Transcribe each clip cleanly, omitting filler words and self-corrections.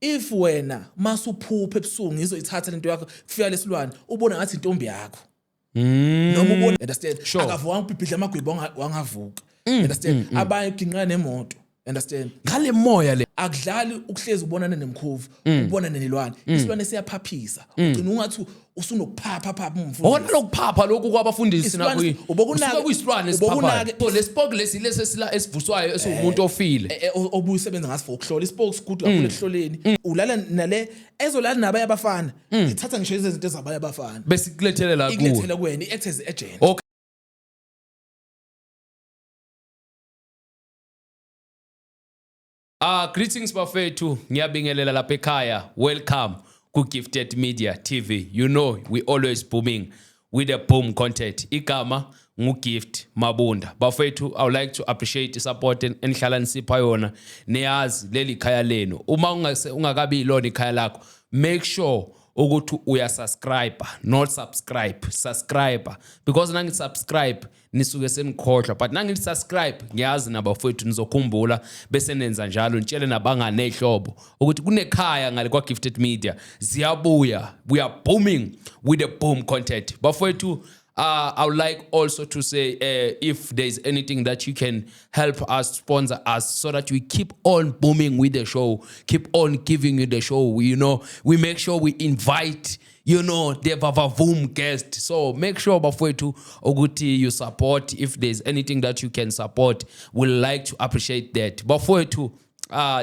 if wena masuphupha ebusuku ngizoyithatha lento yakho kufika lesilwane ubona ngathi intombi yakho noma ubona understand akavuka ukubhidla amagwebo wangavuka understand abanye ginqa nemoto understand ngale moya le akudlali ukuhlezi ubonana nemkhuvu ubonana nelwane isilwane siyaphaphisa ugcina ungathi usunokuphapha umfundi wona lokuphapha lokhu kwabafundisi nakho ubokunaka kuyisilwane esiphapha lesipok lesila esivuswayo esumuntu ofile obuyisebenza ngaso for ukuhlola isipok sigudu kakhulu ekuhloleni ulala nale ezolala nabaye abafana ithatha ngisho izinto ezabaye abafana bese kulethelela kuwe ikulethela kuwena iact as agent Greetings bafethu ngiyabingelela lapha ekhaya welcome ku Gifted Media TV you know we always booming with the boom content igama nguGift Mabunda bafethu I would like to appreciate the support enihlala nisipha yona niyazi leli khaya lenu uma ungakabi lona ikhaya lakho make sure ukuthi uyasubscribe not subscribe because nangi subscribe nisuke senikhohlwa but nangi subscribe ngiyazi nabafethu nizokhumbula bese nenza njalo nitshele nabangane ehlobo ukuthi kunekhaya ngale kwa Gifted Media ziyabuya we are booming with the boom content bafethu I would like also to say if there's anything that you can help us, sponsor us, so that we keep on booming with the show, keep on giving you the show. You know, we make sure we invite, you know, the Vavavoom guest. So make sure, bafowethu, ukuthi you support. If there's anything that you can support, we'd like to appreciate that. Bafowethu,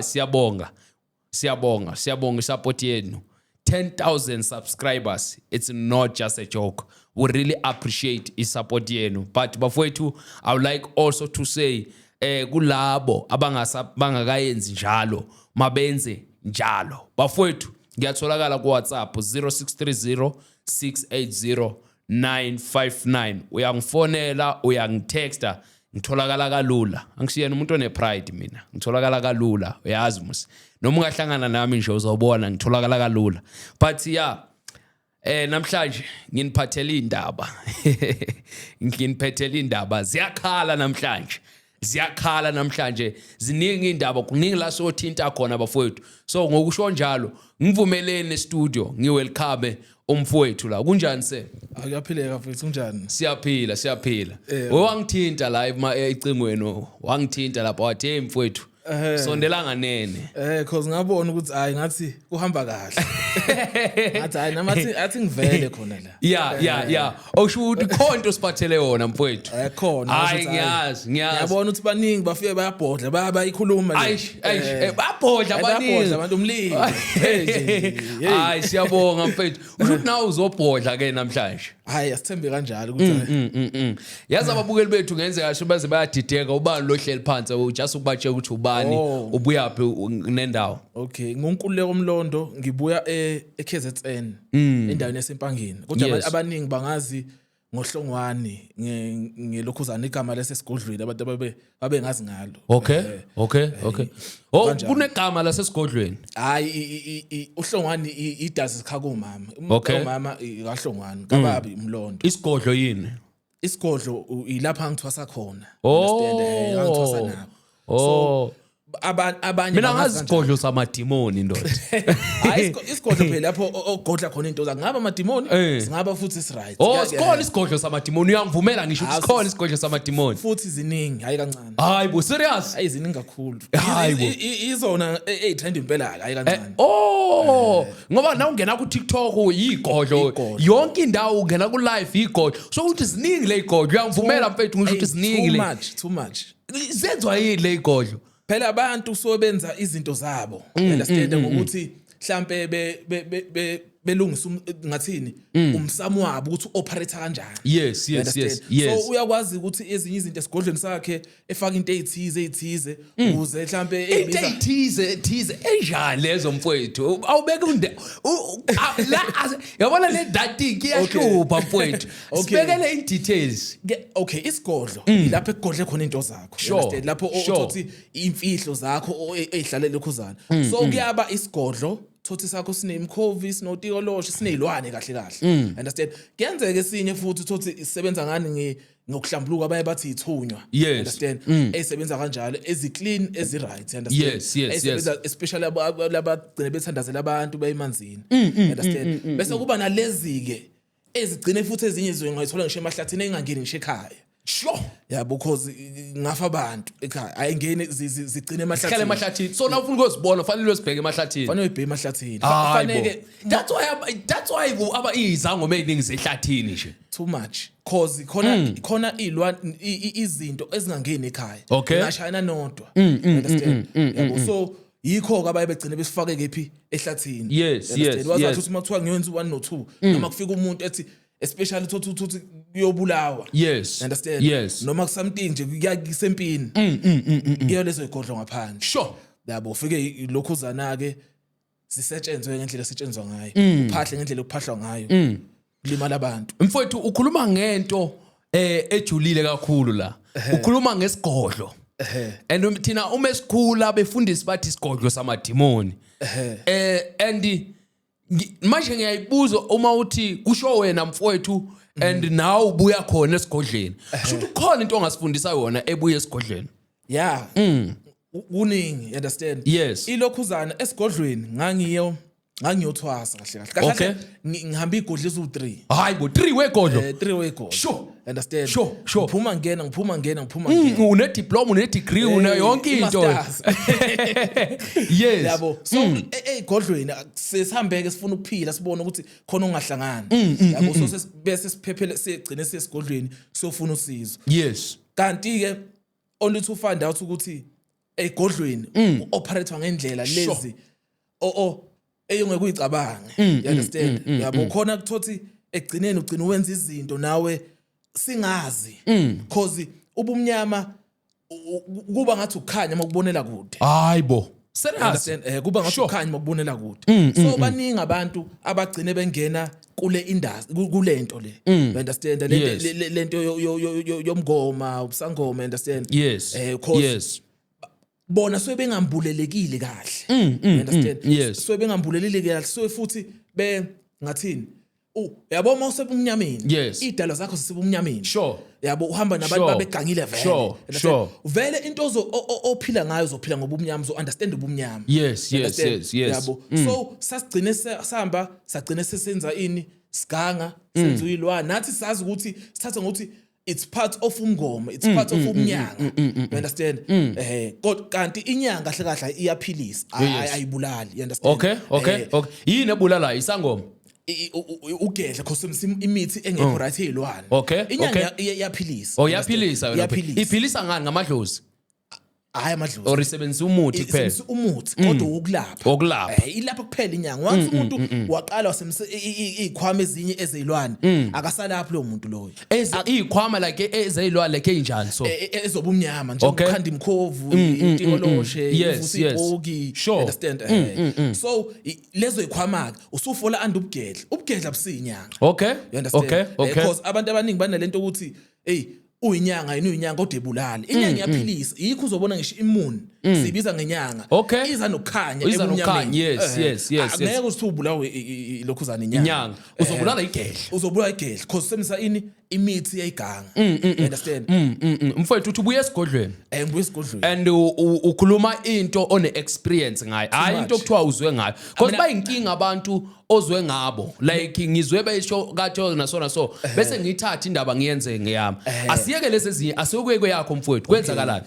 siyabonga support yenu. 10,000 subscribers. It's not just a joke. We really appreciate his support yenu. But bafowethu, I would like also to say kulabo abangakayenzi njalo mabenze njalo. Bafowethu, ngiyatholakala ku WhatsApp 0630 680 959. Uyangifonela, uyangitexta, ngitholakala kalula. Angisiyena umuntu onepride mina. Ngitholakala kalula, uyazi musi. Noma ungahlangana nami nje uzobona ngitholakala kalula. But yeah, namhlanje nginiphathela indaba ziyakhala namhlanje ziningi indaba kuningi la sothinta khona bafowethu so ngokusho njalo ngivumelene e-studio ngiwelcome umfowethu la kunjani se akuyaphileka mfethu kunjani siyaphila wangithinta la ecingweni wangithinta lapha wathi hey mfowethu sondelanga nene cause ngabona ukuthi hayi ngathi kuhamba kahle ngathi hayi namathi athi ngivele khona la yeah okusho ukuthi khonto siphathele yona mfowethu khona hayi ngiyazi ngiyabona ukuthi baningi bafike bayabhodla bayikhuluma le babhodla abantu umlimi hayi siyabonga mfowethu ukuthi nawe uzobhodla ke namhlanje hayi asithembe kanjalo ukuthi yazi ababukeli bethu ngenze kahle baze bayadideka ubani lohleli phansi just ukubatshela ukuthi ubani ubuyaphi nendawo okay ngonkululeko omlondo ngibuya eKZN endaweni yaseMpangeni kodwa abaningi bangazi ngohlongwani ngelokhuzana igama lesesigodlweni abantu babengazi ngalo okay kunegama lasesigodlweni hayi uhlongwani idazi sikhako mama umama kahlongwani kababi umlondo isigodlo yini isigodlo ilapha ngithwasa khona understand ngithwasa nabo so abanye mina ngazi isigodlo samadimoni ndoda hayi isigodlo phela lapho ogodla khona into ngaba amadimoni singaba futhi is right sikhona isigodlo samadimoni uyangivumela ngisho ukuthi sikhona isigodlo samadimoni futhi ziningi hayi kancane hayi bo serious hayi ziningi kakhulu hayi bo izona trend impela hayi kancane ngoba nawe ungena ku TikTok yigodlo yonke indawo ungena ku live yigodlo so ukuthi ziningi le igodlo uyangivumela mfethu ngisho ukuthi ziningi le too much zenzwa yini le igodlo phela abantu sobenza izinto zabo understand ngokuthi mhlambe belungisa ngathini umsamo wabo ukuthi operate kanjani yes so uyakwazi ukuthi ezinye izinto esigodlweni sakhe efaka into ezithize ukuze mhlambe ethize enjani lezo mfowethu awubeke la yabona le dating iyahlupa mfowethu sibekele in details okay isigodlo lapho ekugodle khona into zakho understand lapho uthi imfihlo zakho ezihlalela lokhuzana so kuyaba isigodlo thothi sakho sinemkhovi sinotikoloshe sinezilwane kahle understand kuyenzeka esinye futhi thothi isebenza ngani ngokuhlambuluka abaye bathi ithunywa understand esebenza kanjalo eziclean eziright understand esebenza especially labagcine bethandazela abantu bayimanzini understand bese kuba nalezi ke ezigcine futhi ezinye ngiyithola ngisho emahlathini engangeni ngisho ekhaya sure yabo because ngafa abantu ekhaya ayingene zigcine emahlathini so na ufuna ukuzibona fanele uzibheke emahlathini fanele that's why aba izango eziningi zehlathini nje too much cause khona izinto ezingangeni ekhaya ngashayina nodwa understand yabo so yikho ke abaye begcine besifake kephi ehlathini wazathi uthi makuthiwa ngiyenza 1 no 2 noma kufika umuntu ethi especially thothi kuyobulawa understand noma something nje kuyisempini iyo lezo igodlo ngaphandle sure yabo ufike lokhuzana ke sisetshenzwe ngendlela esetshenzwa ngayo uphahle ngendlela okuphahlwa ngayo limala abantu mfowethu ukhuluma ngento ejulile kakhulu la ukhuluma ngesigodlo and thina uma esikhula befundisi bathi isigodlo samadimoni and manje ngiyayibuza uma uthi kusho wena mfowethu and now ubuya khona esigodleni shothi khona into ongasifundisa yona ebuya esigodleni uningi understand ilokhuzana esigodlweni ngangiyothwasa kahle ngihamba igodlo ezu3 hayi bo 3 wegodlo 3 wegodlo sure understand sure ngiphuma ngena une diploma une degree une yonke into yabo so egodlweni sesihambeke sifuna ukuphila sibone ukuthi khona ongahlangana yabo so bese siphephele sigcine sesigodlweni siyofuna usizo kanti ke only to find out ukuthi egodlweni operate ngendlela lezi eyongeke uyicabanga you understand yabo khona kuthothi egcineni ugcina uwenza izinto nawe singazi because ubumnyama kuba ngathi ukukhanya makubonela kude hayibo understand kuba ngathi ukukhanya makubonela kude so baningi abantu abagcine bengena kule industry kulento le you understand lento yomngoma ubusangoma understand yes bona so bengambulelekile kahle understand so bengambulelekile kahle so futhi ngathini yabo mawusebumnyameni idalo zakho zisebumnyameni sure yabo uhamba nabantu babegangile vele vele into ophila ngayo uzophila ngobumnyama zo understand ubumnyama yes yabo so sasigcine sahamba sagcine sesenza ini siganga senza uyilwana nathi sazi ukuthi sithatha ngokuthi it's part of umngoma it's part of umnyanga you understand kanti inyanga kahle kahle iyaphilisa ayibulali you understand okay yini ebulala isangoma ugedla because imithi engekho right ezilwane inyanga iyaphilisa yaphilisa iphilisa ngani ngamadlozi hayi amadlozi or isebenzisa umuthi kuphela isebenzisa umuthi kodwa ukulapha ilapha kuphela inyanga once umuntu waqala wasemse izikhwama ezinye ezilwane akasalapha lo muntu loyo izikhwama like ezilwane like enjani so ezobumnyama nje ukukhanda imkhovu intikoloshe ivusa ibhoki understand so lezo izikhwama ke usufola anda ubugedla businyanga you understand because abantu abaningi banalento ukuthi uyinyanga uyinyanga kodwa ebulala inyanga iyaphilisa yikho uzobona ngisho immune sibiza ngenyanga iza nokukhanya ebunyameni yes ngeke usubulawe lokhuzana inyanga uzobulala igedla because semisa ini imithi yayiganga understand mfowethu uthi ubuye esigodlweni ngibuye esigodlweni and ukhuluma into one experience ngayo hayi into okuthiwa uzwe ngayo because bayinkinga abantu ozwe ngabo like ngizwe besho katho nasona so bese ngithatha indaba ngiyenze ngeyami asiyeke lezi ezinye asiyokwe yakho mfowethu kwenzakalani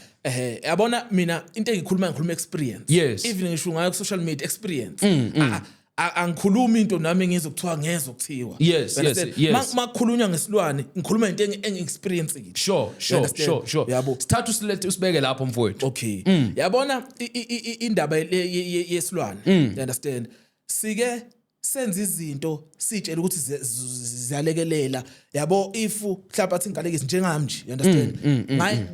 yabona mina into engikhuluma experience even ngisho ngayo ku social media experience angikhulumi into nami ngizokuthiwa ngezokuthiwa yes makukhulunywa ngesilwane ngikhuluma into engi-experience sure yabo sithatha usilethe usibeke lapho mfowethu yabona indaba yesilwane you understand sike senza izinto sitshela ukuthi ziyalekelela yabo if mhlawumbe athi ingalekisi njengami nje you understand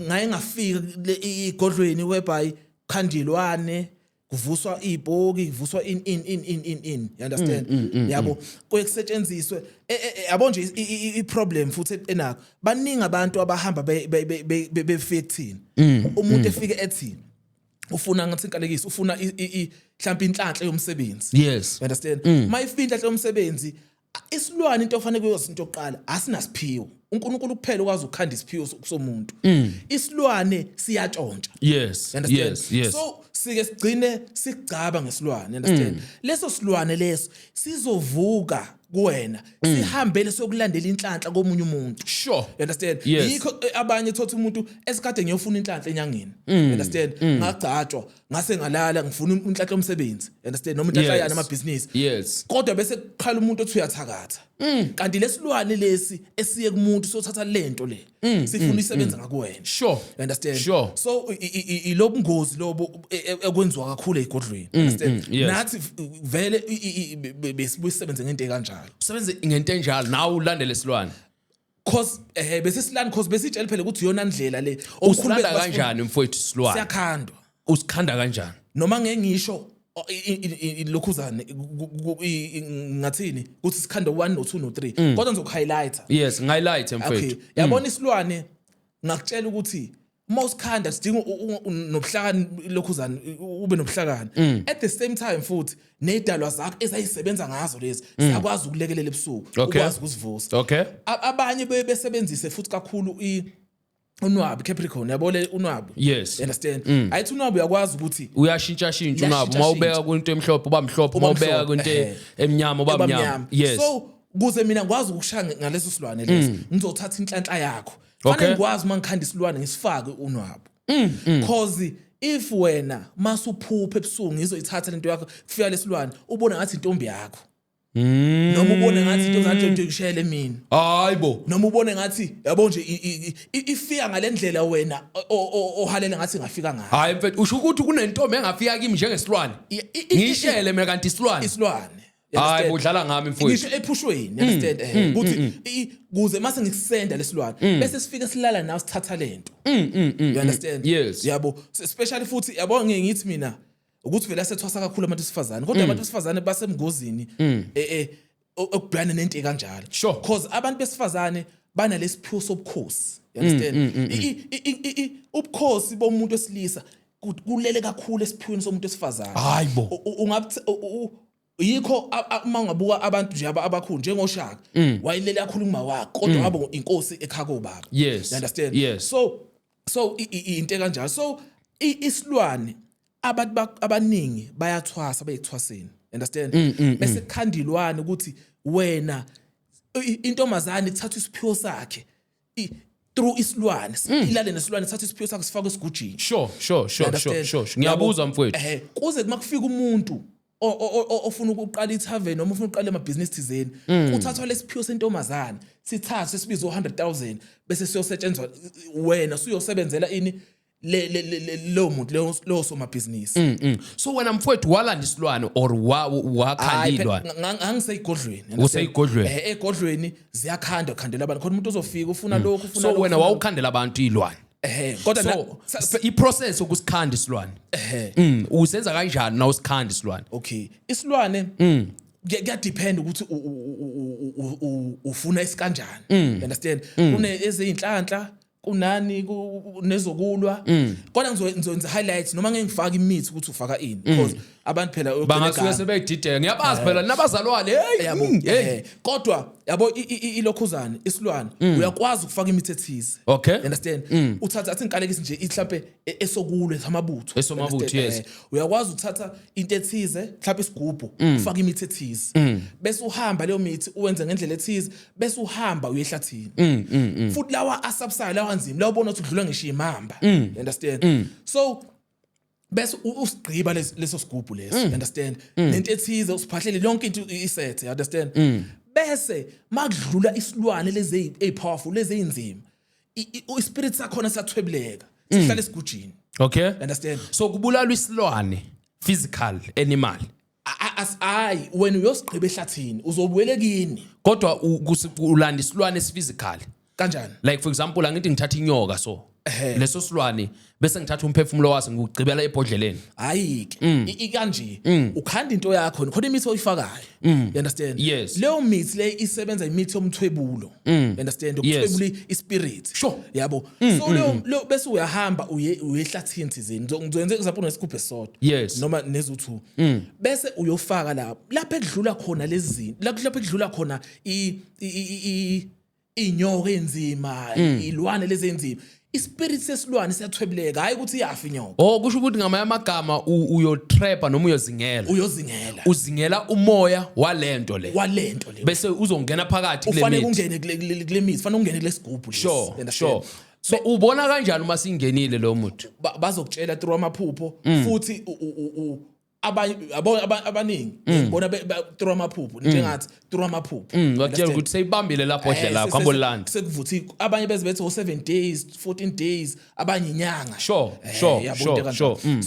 ngaye ngafika igodlweni whereby khandilwane kuvuswa ibhoki kuvuswa in you understand yabo kuyesetshenziswe yabo nje iproblem futhi enakho baningi abantu abahamba befike kuthini umuntu efike ethi ufuna ngathi inkalekisi ufuna mhlawumbe inhlanhla yomsebenzi. Yes. You understand? Mayifika inhlanhla yomsebenzi isilwane into ofanele kuyoza into yokuqala asinasiphiwo. uNkulunkulu kuphela ukwazi ukukhanda isiphiwo somuntu. Isilwane siyatshontsha. Yes. Yes. So sike sigcine sigcaba ngesilwane, you understand? Leso silwane leso sizovuka kuwena sihambele sokulandela inhlanhla komunye umuntu. Sure. You understand? Yes. Yikho abanye thothi umuntu esikade ngiyofuna inhlanhla enyangeni. You understand? Ngagcatshwa ngase ngalala ngifuna inhlanhla yomsebenzi. You understand? Noma inhlanhla yana amabhizinisi. Yes. Kodwa bese kuqhala umuntu othi uyathakatha. Kanti lesilwane lesi esiye kumuntu sothatha lento le. Sifuna isebenza ngakuwena. Sure. You understand? Sure. So ilobungozi lobo ekwenziwa kakhulu egodlweni. Understand? Yes. Nathi vele besibuyisebenze ngento ekanjalo. Usebenze ngento enjalo nawe ulandele isilwane. Cause bese silani cause besitshela phela ukuthi iyona ndlela le Ukhulanda kanjani mfowethu isilwane? Siyakhandwa. Usikhanda kanjani? Noma ngeke ngisho lokhuzane ngathini ukuthi sikhanda 1 no 2 no 3 kodwa ngizokuhighlighta. Yes, ngihighlight mfowethu. Okay, yabona isilwane ngakutshela ukuthi mawusikhanda sidinga nobuhlakani lokhuzane ube nobuhlakani. At the same time futhi nedalwa zakho ezayisebenza ngazo lezi siyakwazi ukulekelela ebusuku ukwazi ukusivusa. Okay. Abanye besebenzise futhi kakhulu unwabu Capricorn yabole unwabu. Yes. Understand? Ayithi unwabu uyakwazi ukuthi uyashintsha unwabu mawubeka kwinto emhlophe uba mhlophe mawubeka kwinto emnyama uba mnyama. Yes. So kuze mina ngikwazi ukushaya ngaleso silwane leso ngizothatha inhlanhla yakho. Fanele ngikwazi mangikhanda isilwane ngisifake unwabu. Cause if wena masuphupha ebusuku ngizoyithatha lento yakho kufika lesilwane ubona ngathi intombi yakho. Noma ubone ngathi into ngathi into ngishayele mina. Hayibo. Noma ubone ngathi yabo nje ifika ngalendlela wena ohalela ngathi ngafika ngayo. Hayi mfethu usho ukuthi kunentombi engafika kimi njengesilwane. Ngishele mina kanti isilwane. Hayi udlala ngami mfowethu. Ngisho ephushweni, understand? Ukuthi kuze mase ngikusenda lesilwane bese sifike silala nawe sithatha lento. You understand? Yes. Yabo, especially futhi yabo ngithi mina ukuthi vele asethwasa kakhulu abantu besifazane kodwa abantu besifazane basemngozini okubhekana nento kanjalo. Sure. Cause abantu besifazane banalesiphiwo sobukhosi. You understand? Ubukhosi bomuntu wesilisa kulele kakhulu esiphiweni somuntu wesifazane. Hayibo. Ungathi yikho mangabuka abantu nje abakhulu njengoShaka wayilele kakhulu uma wakhe kodwa wabo inkosi ekhaya kobaba. Yes. You understand? Yes. So into kanjalo. So isilwane abantu abaningi bayathwasa bayithwaseni. Understand? Bese khandilwane ukuthi wena intombazane ithatha isiphiwo sakhe through isilwane ilale nesilwane ithatha isiphiwo sakhe sifake esigujini. Sure. Ngiyabuza mfowethu. Kuze makufika umuntu ofuna ukuqala ithaveni noma ufuna uqala amabhizinisi thizeni uthathwa lesiphiwo sentombazane sithatha sesibizwa 100,000 bese siyosetshenzwa wena usuyosebenzela ini lo muntu lo somabhizinisi. So wena mfowethu walanda isilwane or wakhandilwa? Ngangiseyigodlweni. Useyigodlweni? Egodlweni ziyakhandwa khandela abantu khona umuntu ozofika ufuna lokhu ufuna lokho. So wena wawukhandela abantu ilwane? Kodwa iprocess ukusikhanda isilwane usenza kanjani na usikhanda isilwane? Okay, isilwane kuyadepend ukuthi ufuna isikanjani. Understand? Kune ezinhlanhla kunani nezokulwa kodwa ngizokwenza highlights noma ngeke ngifake imithi ukuthi ufaka ini because abantu phela bangasuke sebeyidideka ngiyabazi phela nabazalwane hey kodwa yabo ilokhuzane isilwane uyakwazi ukufaka imithi ethize. Okay. Understand? Uthatha athi inkalekisi nje mhlawumbe esokulwe samabutho. Esomabutho yes. Uyakwazi ukuthatha into ethize mhlawumbe isigubhu ufaka imithi ethize bese uhamba leyo mithi uwenze ngendlela ethize bese uhamba uyehlathini. Futhi lawa asubside lawa nzima lawo ubona ukuthi udlula ngisho imamba. Understand? So bese usigqiba leso sigubhu leso. Understand? Lento ethize usiphahlele lonke into isethe. Understand? Bese makudlula isilwane lezi ezipowerful lezi ezinzima ispirit sakhona siyathwebuleka sihlala esigujini. Okay. Understand? So kubulalwa isilwane physical animal when uyosigqiba ehlathini uzobuyele kini kodwa ulanda isilwane esiphysical kanjani like for example angithi ngithatha inyoka so leso silwane bese ngithatha umphefumulo waso ngigcibela ebhodleleni ayike kanje ukhanda into yakho khona imithi oyifakayo you understand Yes. leyo mithi le isebenza imithi yomthwebulo you understand ukuthwebula ispirit Sure. yabo so leyo bese uyahamba uyehlathini thizeni ngizoyenza example ngesigubhe sodwa Yes. noma nezu2 bese uyofaka lapha ekudlula khona lezi zinto lapha ekudlula khona inyoka enzima ilwane lezi enzima ispirit sesilwane siyathwebuleka hayi ukuthi iyafa inyoka kusho ukuthi ngamanye amagama uyotrapper noma uzingela umoya walento le bese uzongena phakathi kule mithi ufane ungene kule mithi ufane ungene kule sigubhu sure so ubona kanjani uma singenile lo muntu bazokutshela through amaphupho futhi abaningi ngibona through amaphupho njengathi through amaphupho wakutshela ukuthi seyibambile lapho odle lakho hamba olanda sekuvuthi abanye bezibethi 7 days 14 days abanye inyanga sure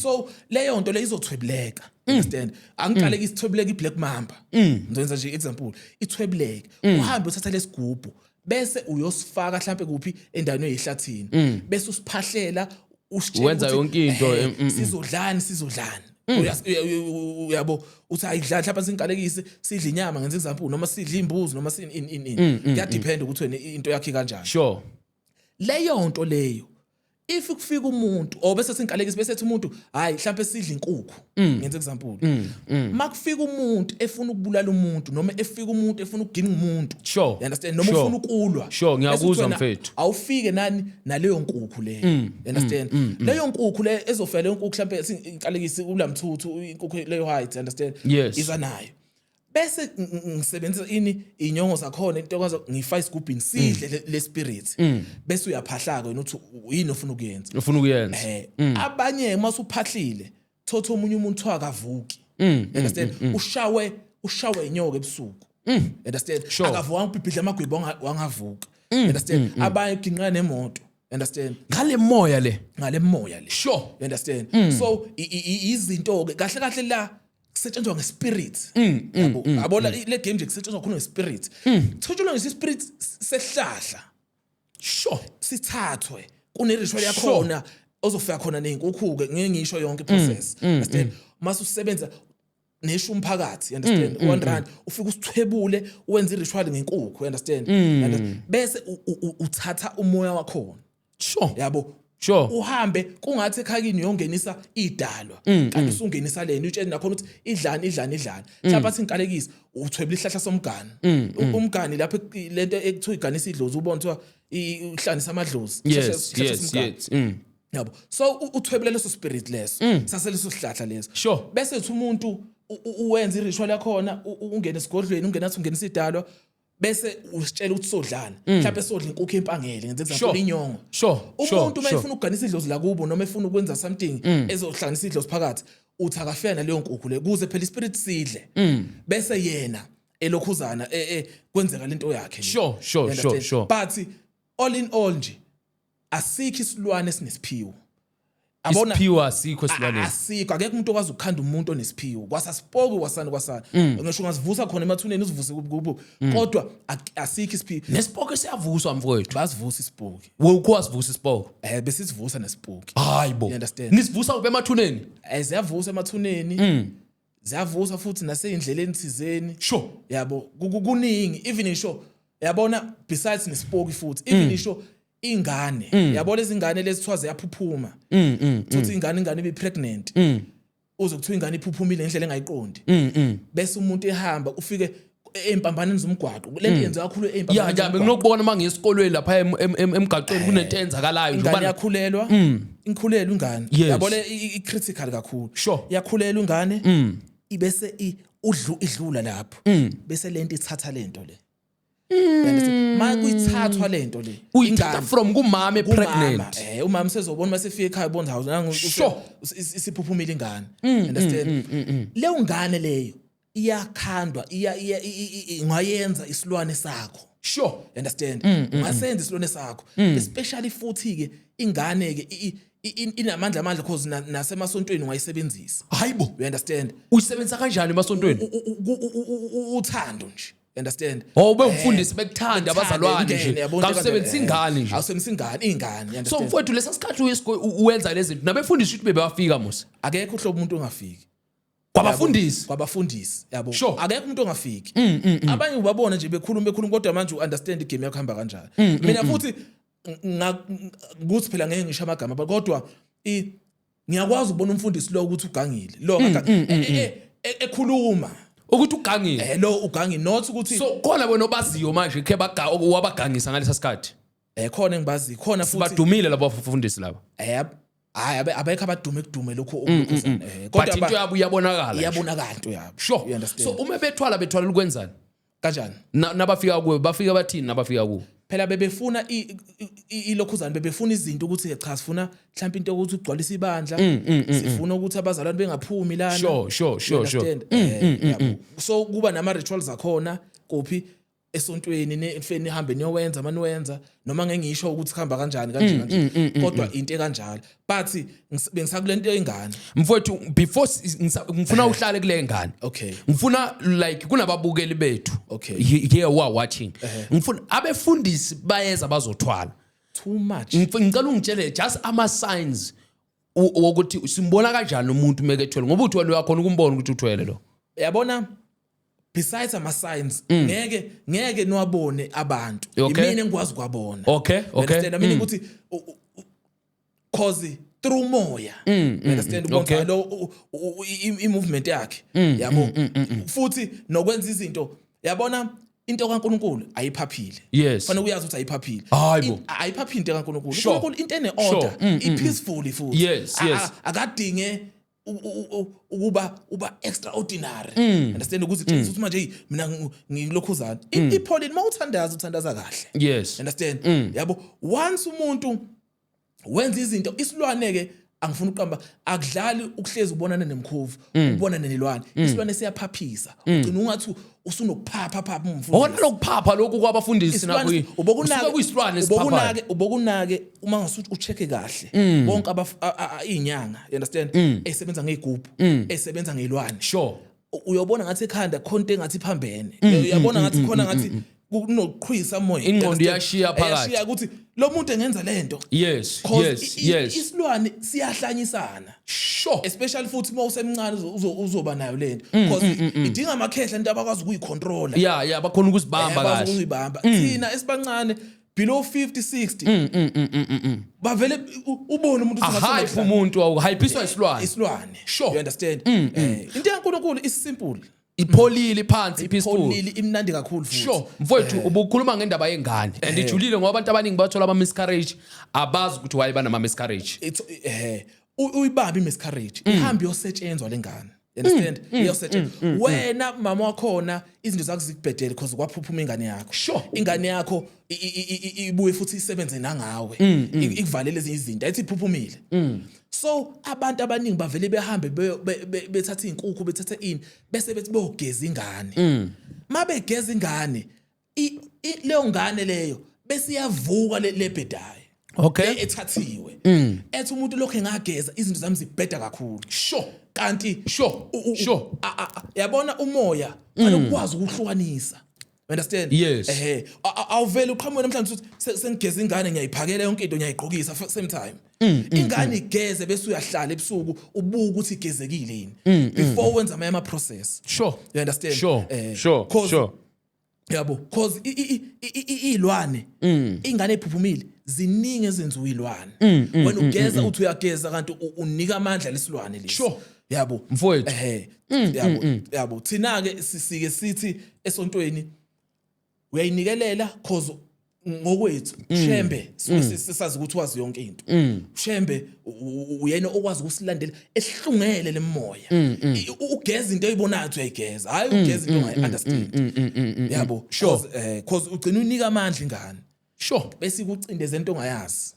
so leyo nto le izothwebuleka understand angiqaleke isithwebuleka iBlack Mamba ngizoyenza nje example ithwebuleke uhambe uthatha lesigubhu bese uyosifaka mhlambe kuphi endaweni eyihlathini bese usiphahlela wenza yonke into sizodlani uyabo uthi ayidla mhlawumbe singiqalekise sidla inyama ngenza example noma sidla imbuzi noma kuya depend ukuthi wena into yakhe kanjani sure leyo nto leyo if kufika umuntu bese singiqalekise bese ethi umuntu hayi mhlawumbe sidla inkukhu ngenza example makufika umuntu efuna ukubulala umuntu noma efika umuntu efuna ukuginqa umuntu sure you understand noma ufuna ukulwa sure ngiyakuzwa mfethu awufike naleyo nkukhu leyo you understand leyo nkukhu le ezofela leyo nkukhu mhlawumbe singiqalekise ulamthuthu inkukhu leyo height understand izanayo bese ngisebenzisa inyongo zakhona into okwazi ngifaka isigubhini sidle le spirit bese uyaphahla ke nothi yini ofuna ukuyenza abanye masuphahlile thotha omunye umuntu akavuki understand ushawe inyoka ebusuku understand akavuka ubhibhidla amagwebo wangavuka understand abanye ginqa nemoto understand ngale moya le sure understand so izinto ke kahle la kusetshenzwa ngespirit yabona le game nje kusetshenzwa khona ngespirit thutshulwa ngesispirit sehlahla sure sithathwe kuneritual yakhona ozofika khona nezinkukhu ke ngeke ngisho yonke process understand mase usebenza nesho umphakathi understand 1 rand ufika usithwebule wenza iritual ngenkukhu understand bese uthatha umoya wakhona sure yabo sure uhambe kungathi ekhakini uyongenisa idalwa kanti usungenisa lena utshela nakhona ukuthi idlani mhlawumbe athi inkalekisi uthwebula ihlahla somgani umgani lapho lento ekuthiwa iganisa idlozi ubona kuthiwa ihlanisa amadlozi yes yabo so uthwebula leso spirit leso saseleso sihlahla leso sure bese uthi umuntu uwenza iritual yakhona ungena esigodlweni ungenisa idalwa bese usitshela ukuthi sodlana mhlawumbe sodla inkukhu empangele ngenza example inyongo umuntu mayefuna ukuganisa idlozi la kubo noma efuna ukwenza something ezohlanganisa idlozi phakathi uthi akafika naleyo nkukhu le kuze phela ispirit sidle bese yena elokhuzana kwenzeka lento yakhe sure but all in all nje asikho isilwane esinesiphiwo abona isiphiwo asikho silwane asikho akekho umuntu okwazi ukukhanda umuntu onesiphiwo kwasasipoke kwasana ngisho ungazivusa khona emathuneni uzivuse kubo kodwa asikho isiphiwo nesipoke siyavuswa mfowethu basivusa isipoke ukwazivusa isipoke bese sivusa nesipoke hayibo you understand nisivusa emathuneni ziyavusa emathuneni ziyavusa futhi naseyindleleni thizeni sure yabo kuningi even isho yabona besides nesipoke futhi even isho ingane yabo lezi ingane lezithiwa ziyaphuphuma futhi ingane ibe pregnant uzokuthiwa ingane iphuphumile ngendlela engayiqondi bese umuntu ehamba ufike empambaneni zomgwaqo lento yenza kakhulu empambaneni ya benginokubona mangesikolweni lapha emgaqweni kunento enzakalayo ingane yakhulelwa inkhulelwa ingane yabo le i-critical kakhulu yakhulelwa ingane ibese idlula lapho bese lento ithatha lento le manje kuyithathwa lento le uyithatha from kumama pregnant umama sezobona mase efika ekhaya bonza house nangu isiphuphumile ingane understand leyo ngane leyo iyakhandwa ingayenza isilwane sakho sure understand ungasenza isilwane sakho especially futhi ke ingane ke inamandla because nasemasontweni ungayisebenzisa hayibo you understand uyisebenzisa kanjani emasontweni uthando nje understand ube umfundisi bekuthanda abazalwane nje ngawusebenzisa ingane nje awusebenzisa ingane so mfowethu lesasikhathi uyenza lezi zinto nabefundisi ukuthi bebafika musa akekho uhlobo umuntu ongafiki kwabafundisi yabo akekho umuntu ongafiki abanye ubabona nje bekhuluma kodwa manje u-understand igame yakho hamba kanjani mina futhi ukuthi phela ngeke ngisho amagama kodwa ngiyakwazi ukubona umfundisi lo ukuthi ugangile lo ekhuluma ukuthi ugangile lo ugangile not ukuthi so khona wena obaziyo manje ke wabagangisa ngalesa sikhathi khona engibazi khona futhi badumile labo bafundisi laba abekho abadume lokho kodwa into yabo iyabonakala into yabo sure so uma bethwala ukwenzani kanjani nabafika kuwe bafika bathini nabafika kuwe phela bebefuna ilokhuzana bebefuna izinto ukuthi cha sifuna mhlawumbe into ukuthi ugcwalise ibandla sifuna ukuthi abazalwane bengaphumi lana sure so kuba nama rituals akhona kuphi esontweni nefeni ihambe niyowenza maniwenza noma ngeke ngisho ukuthi khamba kanjani kanje kodwa into kanjalo but bengisakulento engane mfowethu before ngifuna uhlale kule ngane okay ngifuna like kunababukeli bethu okay here who are watching ngifuna abefundisi bayeza bazothwala too much ngicela ungitshele just ama signs ukuthi simbona kanjani umuntu mekethwele ngoba uthwele uyakhona ukumbona ukuthi uthwele lo yabona besides ama signs ngeke niwabone abantu imini engikwazi kwabona okay understand mina ukuthi cause through moya understand ubona lo i-movement yakhe yabo futhi nokwenza izinto yabona into kaNkulunkulu ayiphaphile fanele uyazi ukuthi ayiphaphile ayiphaphile into kaNkulunkulu uNkulunkulu into ene order i-peaceful futhi akadinge uba extraordinary understand ukuthi manje mina ngilokhuzana iPaulini mawuthandaza kahle understand yabo once umuntu wenza izinto isilwane ke angifuna uqamba akudlali ukuhlezi ubonana nemkhovu ubonana nelwane isilwane siyaphaphisa ugcina ungathi usunokuphapha umfundi wona lokuphapha lokhu kwabafundisi nakuyi ubokunake kuyisilwane ubokunake uma ngasuthi ucheck kahle bonke izinyanga you understand esebenza ngezigubhu esebenza ngelwane sure uyobona ngathi ekhanda khonto engathi phambene uyabona ngathi khona ngathi kunoqhwisa moya ingqondo yashiya phakathi yashiya ukuthi lo muntu engenza lento yes isilwane siyahlanyisana sure especially futhi uma usemncane uzoba nayo lento because idinga amakhehla into abakwazi ukuyicontrola bakhona ukuzibamba kahle thina esibancane below 50 60 bavele ubone umuntu hype umuntu awuhypeiswa isilwane sure you understand into yaNkulunkulu is simple ipholile phansi peaceful ipholile imnandi kakhulu futhi sure mfowethu ubukhuluma ngendaba yengane and ijulile ngoba abantu abaningi bathola ama miscarriage abazi ukuthi why bana ama miscarriage uyibamba imiscarriage ihambe yosetshenzwa lengane understand iyosetshenzwa wena mama wakhona izinto zakho zikubhedele because kwaphuphuma ingane yakho sure ingane yakho ibuye futhi isebenze nangawe ikuvalele ezinye izinto ayithi iphuphumile so abantu abaningi bavele behambe bethatha izinkukhu bethatha ini bese bethi bogeza ingane mabegeza ingane leyo ngane leyo bese iyavuka lebhedayo okay ethathiwe ethi umuntu lokho engageza izinto zami zibheda kakhulu sure kanti sure yabona umoya anokwazi ukuhlukanisa understand awuvele uqhamuke namhlanje uthi sengigeza ingane ngiyayiphakela yonke into ngiyayigqokisa same time ingane igeze bese uyahlala ebusuku ubuka ukuthi igezekile yini before wenza ama process sure you understand sure yabo cause ilwane ingane ephuphumile ziningi ezenziwa ilwane wena ugeza uthi uyageza kanti unika amandla lesilwane lesi sure yabo mfowethu yabo thina ke sisike sithi esontweni uyayinikelela cause ngokwethu shembe sisazi ukuthi wazi yonke into shembe uyena okwazi ukusilandela esihlungele lemoya ugeza into oyibonayo uthi uyayigeza hayi ugeza into ongayi understand yabo cause ugcina unika amandla ingane sure bese kucindeze into ongayazi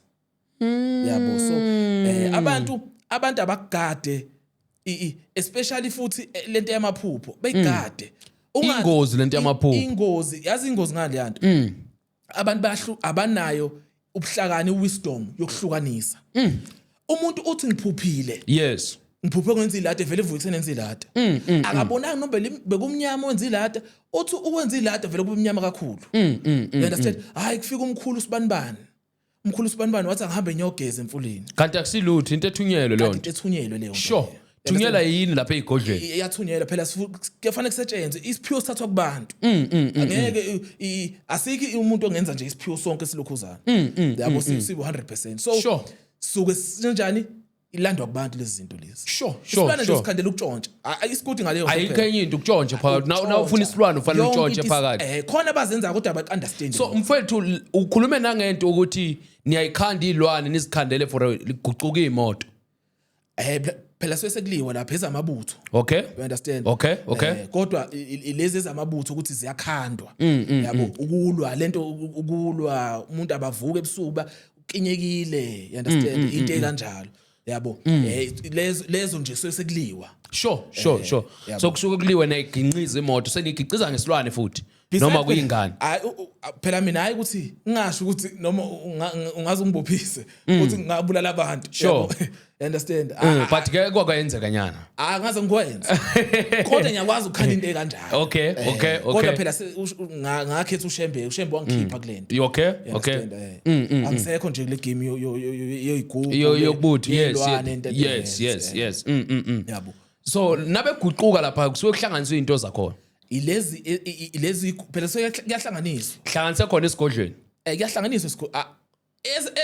yabo so abantu abagade especially futhi lento yamaphupho beyigade ingozi lento yamaphupho ingozi yazi ingozi ngale yanto abantu abanayo ubuhlakani wisdom yokuhlukanisa umuntu uthi ngiphuphile yes ngiphuphe ngenza ilada vele evuka ekseni enza ilada akabonanga noma bekumnyama wenza ilada uthi ukwenza ilada vele kubumnyama kakhulu you understand hayi kufika umkhulu usibanibani wathi angihambe nyogeza emfuleni kanti akusilutho into ethunyelwe leyo into ethunyelwe leyo sure thunyela yini lapha egodlweni iyathunyelwa phela kufanele kusetshenzwe isiphiwo sithathwa kubantu angeke asiki umuntu ongenza nje isiphiwo sonke silokhuzana yabo sibo 100% so suke sinjani ilandwa kubantu lezi zinto lezi sure nje sikhandela ukutshontsha isikudi ngaleyo ayikho enye into ukutshontsha phakathi na ufuna isilwane ufanele utshontshe phakathi khona abazenza kodwa aba-understand so mfethu ukhulume nangento ukuthi niyayikhanda izilwane nizikhandele for ligucuka imoto phela sekuliwa lapha ezamabutho okay you understand okay kodwa lezi ezamabutho ukuthi ziyakhandwa yabo ukulwa lento ukulwa umuntu abavuka ebusuku kinyekile you understand into kanjalo yabo lezo nje sekuliwa sure so kusuke kuliwe nayiginqiza imoto senigiciza ngesilwane futhi noma kuyingane phela mina hayi ukuthi ngingasho ukuthi noma ungaze ungibophise ukuthi ngabulala abantu sure understand but ke kwakuyenzeka nyana ngaze ngikwenza kodwa ngiyakwazi ukukhanda into ekanjalo okay kodwa phela ngakhetha ushembe wangikhipha kulento okay angisekho nje kule game yoyigugu yokubuthi yes yabo so nabeguquka lapha kusuke kuhlanganiswa into zakhona ilezi phela kuyahlanganiswa hlanganise khona esigodlweni kuyahlanganiswa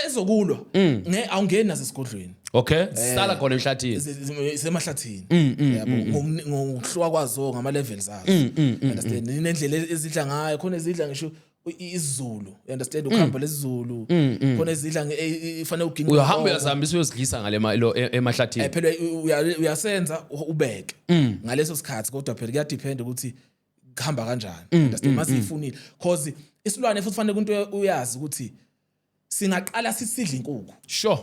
ezokulwa awungeni nazo esigodlweni okay sala khona emhlathini semahlathini yabo ngokuhluka kwazo ngama levels azo understand inendlela ezidla ngayo khona ezidla ngisho isiZulu you understand ukuhamba lesizulu khona ezidla ifanele uginqa uyahamba uyazihambisa uyosidlisa ngale emahlathini phela uyasenza ubeke ngaleso sikhathi kodwa phela kuyadepend ukuthi kuhamba kanjani understand masifunile cause isilwane futhi fanele umuntu uyazi ukuthi singaqala sisidla inkukhu sure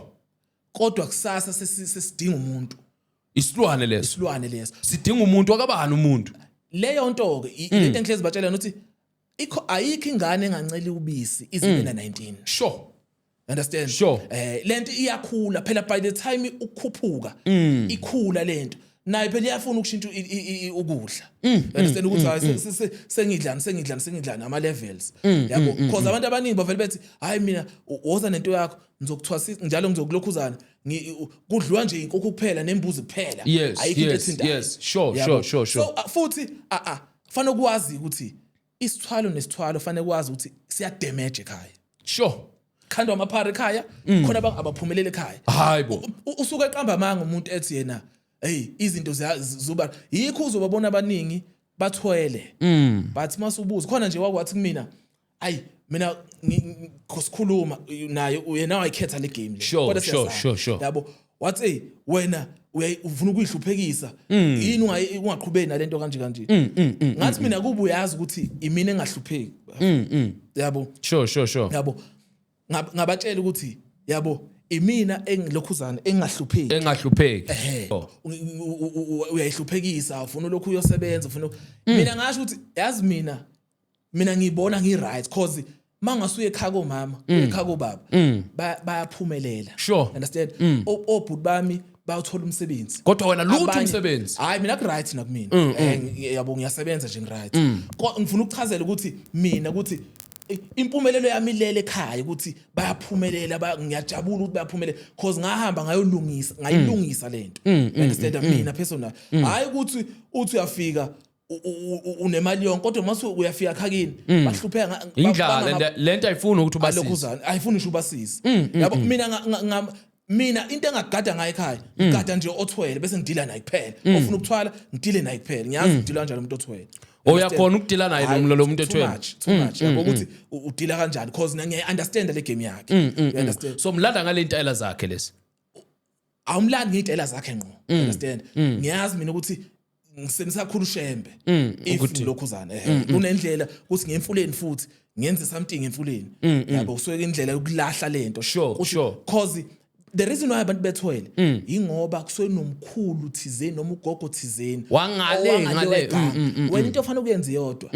kodwa kusasa sesidinga umuntu isilwane leso sidinga umuntu akabani umuntu leyo nto ke into engihlezi batshela ukuthi ayikho ingane enganceli ubisi izibe na 19 sure understand sure lento iyakhula phela by the time ukukhuphuka ikhula lento naye phela iyafuna ukushintsha ukudla understand ukuthi sengidlana ama levels yabo because abantu abaningi bavele bethi hayi mina woza nento yakho ngizokuthwasa njalo ngizokulokhuzana kudliwa nje inkukhu kuphela nembuzi kuphela ayikho into ethintayo yes sure so futhi fanele ukwazi ukuthi isithwalo nesithwalo fanele ukwazi ukuthi siya damage ekhaya sure khandwa amaphara ekhaya khona abaphumelele ekhaya hayibo usuke eqamba amanga umuntu ethi yena hey izinto zizoba yikho uzobabona abaningi bathwele but masubuza khona nje wakwathi kumina ayi mina ngosikhuluma naye uyena wayikhetha le game kodwa sure yabo wathi wena ufuna ukuyihluphekisa yini ungaqhubeki nalento kanje ngathi mina kuba uyazi ukuthi imina engahlupheki yabo sure yabo ngabatshela ukuthi yabo imina engilokhuzana engahlupheki uyayihluphekisa ufuna lokhu uyosebenza ufuna mina ngasho ukuthi yazi mina ngibona ngi-right cause mangasuye ekhaya komama ekhaya kobaba bayaphumelela sure understand obhuti bami bayothola umsebenzi kodwa wena lutho umsebenzi hayi mina ku-right nakumina yabo ngiyasebenza nje ngi-right ngifuna ukuchazela ukuthi mina ukuthi impumelelo yami lele ekhaya ukuthi bayaphumelela ngiyajabula ukuthi bayaphumelela cause ngahamba ngayilungisa lento understand mina personal hayi ukuthi uthi uyafika unemali yonke kodwa mase uyafika khakini bahlupheka indlala lento ayifuni ukuthi ubasize ayifuni usho ubasize yabo mina into engagada ngayo ekhaya ngigada nje othwele bese ngidila naye kuphela ofuna ukuthwala ngidile naye kuphela ngiyazi ngidila kanjani umuntu othwele oyakhona ukudila naye lo muntu ethwele too much yabo ukuthi udila kanjani because ngiya understand le game yakhe you understand so mlanda ngale intayela zakhe lesi awumlandi ngitayela zakhe ngqo understand ngiyazi mina ukuthi ngisenisakhulu shembe if lokhuzana kunendlela ukuthi ngemfuleni futhi ngenze something emfuleni yabo kusuke indlela yokulahla lento sure cause the reason why abantu bethwele ingoba kusuke nomkhulu thizeni noma ugogo thizeni wangale wena into ofanele ukuyenza yodwa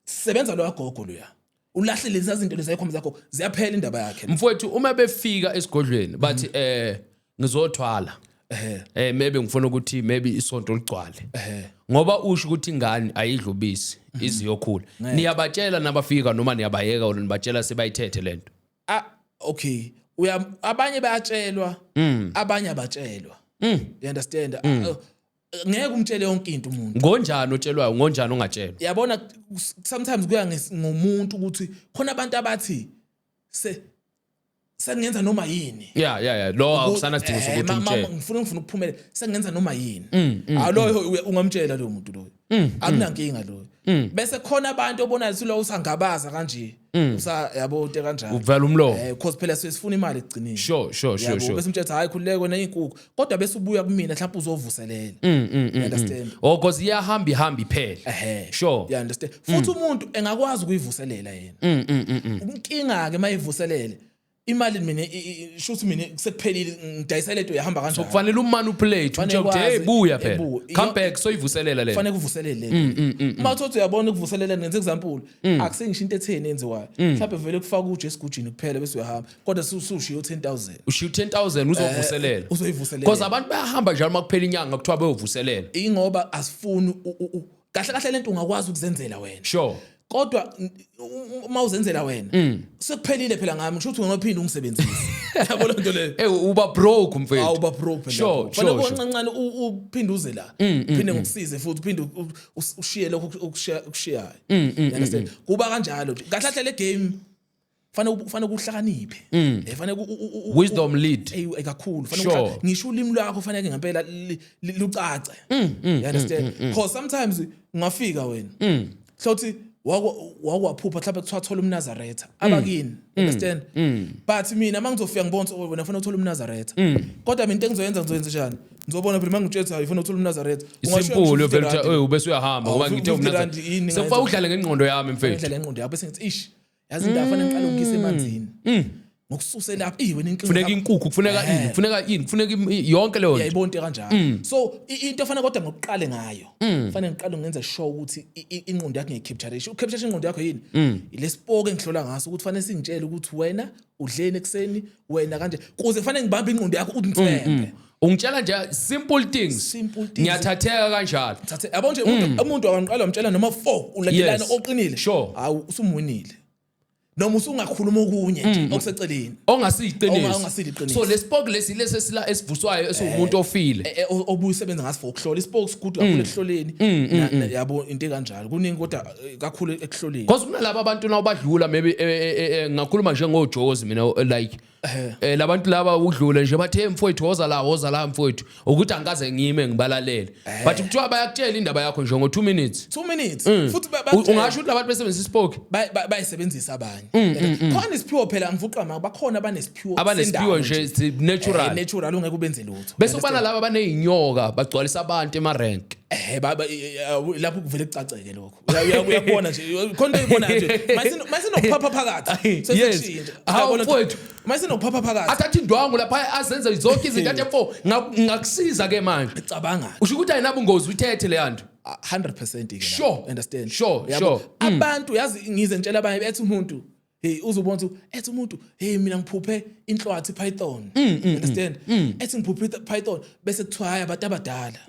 sebenza lo yagogo lo ya ulahle lezi izinto lezayikhomo zakho ziyaphela indaba yakhe mfowethu uma befika esigodlweni bathi ngizothwala maybe ngifuna ukuthi maybe isonto ligcwale ngoba usho ukuthi ingane ayidlubisi iziyokhula niyabatshela nabafika noma niyabayeka or nibatshela sebayithethe lento okay abanye bayatshelwa abanye abatshelwa you understand ngeke umtshele yonke into umuntu ngonjani otshelwayo ngonjani ongatshelwa yabona sometimes kuya ngomuntu ukuthi khona abantu abathi sengenza noma yini lo akusana sidingo sokuthi umtshele ngifuna ukuphumelela sengenza noma yini alo ungamtshela lo muntu lo akunankinga lo bese khona abantu obona lo usangabaza kanje yabo into kanjalo uvela umlomo because phela sifuna imali ekugcineni sure bese umthetho hayi khululeke wena inkukhu kodwa bese ubuya kumina mhlawumbe uzovuselela you understand because iyahamba iphela sure you understand futhi umuntu engakwazi ukuyivuselela yena inkinga ke mayivuselele imali mina shuthi mina sekuphelile ngidayisela lento yahamba kanjani so kufanele umanipulate uthi hey buya phela come back so ivuselela le kufanele kuvuselele uma uthothi uyabona ukuvuselela ngenze example akusengisho into etheni enziwayo mhlawumbe vele kufaka uje esigujini kuphela bese uyahamba kodwa usushiyo 10,000 ushiyo 10,000 uzovuselela uzoyivuselela because abantu bayahamba njalo makuphela inyanga kuthiwa bayovuselela ingoba asifuni kahle lento ungakwazi ukuzenzela wena sure kodwa uma uzenzela wena sekuphelile phela ngami ngisho ukuthi ungaphinda ungisebenzise yabo lo nto le uba broke mfethu awuba broke phela sure kancane uphinde uze la uphinde ngokusize futhi uphinde ushiye lokho ukushiyayo understand kuba kanjalo nje kahle le game fanele ukuhlakaniphe fanele wisdom lead kakhulu fanele ngisho ulimi lwakho fanele ngempela lucace you understand because sometimes ungafika wena hlothi wakwaphupha mhlawumbe kuthiwa thola umNazaretha abakini understand but mina mangizofika ngibona ukuthi wena ufuna uthola umNazaretha kodwa mina into engizoyenza njani ngizobona phela mangitshela hayi ufuna uthola umNazaretha ungasho vele ubese uyahamba ngoba ngithe umNazaretha sekufa udlale ngengqondo yami mfethu udlale ngengqondo yakho bese ngithi ish yazi into afana ngiqala ukungisa emanzini ngokususe lapha wena inkinga kufuneka inkukhu kufuneka yonke leyo yayibona into kanjalo so into efana kodwa ngokuqale ngayo kufanele ngiqale ngenze sure ukuthi ingqondo yakho ngiyicapture ucapture ingqondo yakho yini ilesipoke engihlola ngaso ukuthi fanele singitshele ukuthi wena udleni ekseni wena kanje kuze kufanele ngibambe ingqondo yakho ukuthi ngithembe ungitshela nje simple things ngiyathatheka kanjalo yabo nje umuntu akanqala umtshela noma 4 ulandelana oqinile hawu usumwinile noma usungakhuluma okunye nje okuseceleni ongasiqiniso so lespoke lesila esivuswayo esumuntu ofile obuyisebenza ngaso for ukuhlola ispoke good kakhulu ekuhloleni yabo into kanjalo kuningi kodwa kakhulu ekuhloleni because kunalabo abantu nawubadlula maybe ngakhuluma nje ngoJozi mina like labantu laba udlule nje bathe mfowethu woza la mfowethu ukuthi angikaze ngime ngibalalele but kuthiwa bayakutshela indaba yakho nje ngo 2 minutes futhi ungasho ukuthi labantu besebenzisa ispoke bayisebenzisa abanye khona isiphiwo phela ngivuqa maka bakhona abanesiphiwo nje natural ungeke ubenze lutho bese ubana laba baneyinyoka bagcwalisa abantu emarank lapho kuvele kucaceke lokho uyabona nje khona uyibona nje masinokuphapha phakathi sesishintsha mfowethu masinokuphapha phakathi athatha indwangu lapha azenze zonke izinto athe 4 ngakusiza ke manje icabanga usho ukuthi ayinabungozi uyithethe le yanto 100% ke sure understand sure abantu yazi ngize ngitshela abanye bethi umuntu uzobona ukuthi ethi umuntu mina ngiphuphe inhlwathi python understand ethi ngiphuphe python bese kuthiwa hayi abantu abadala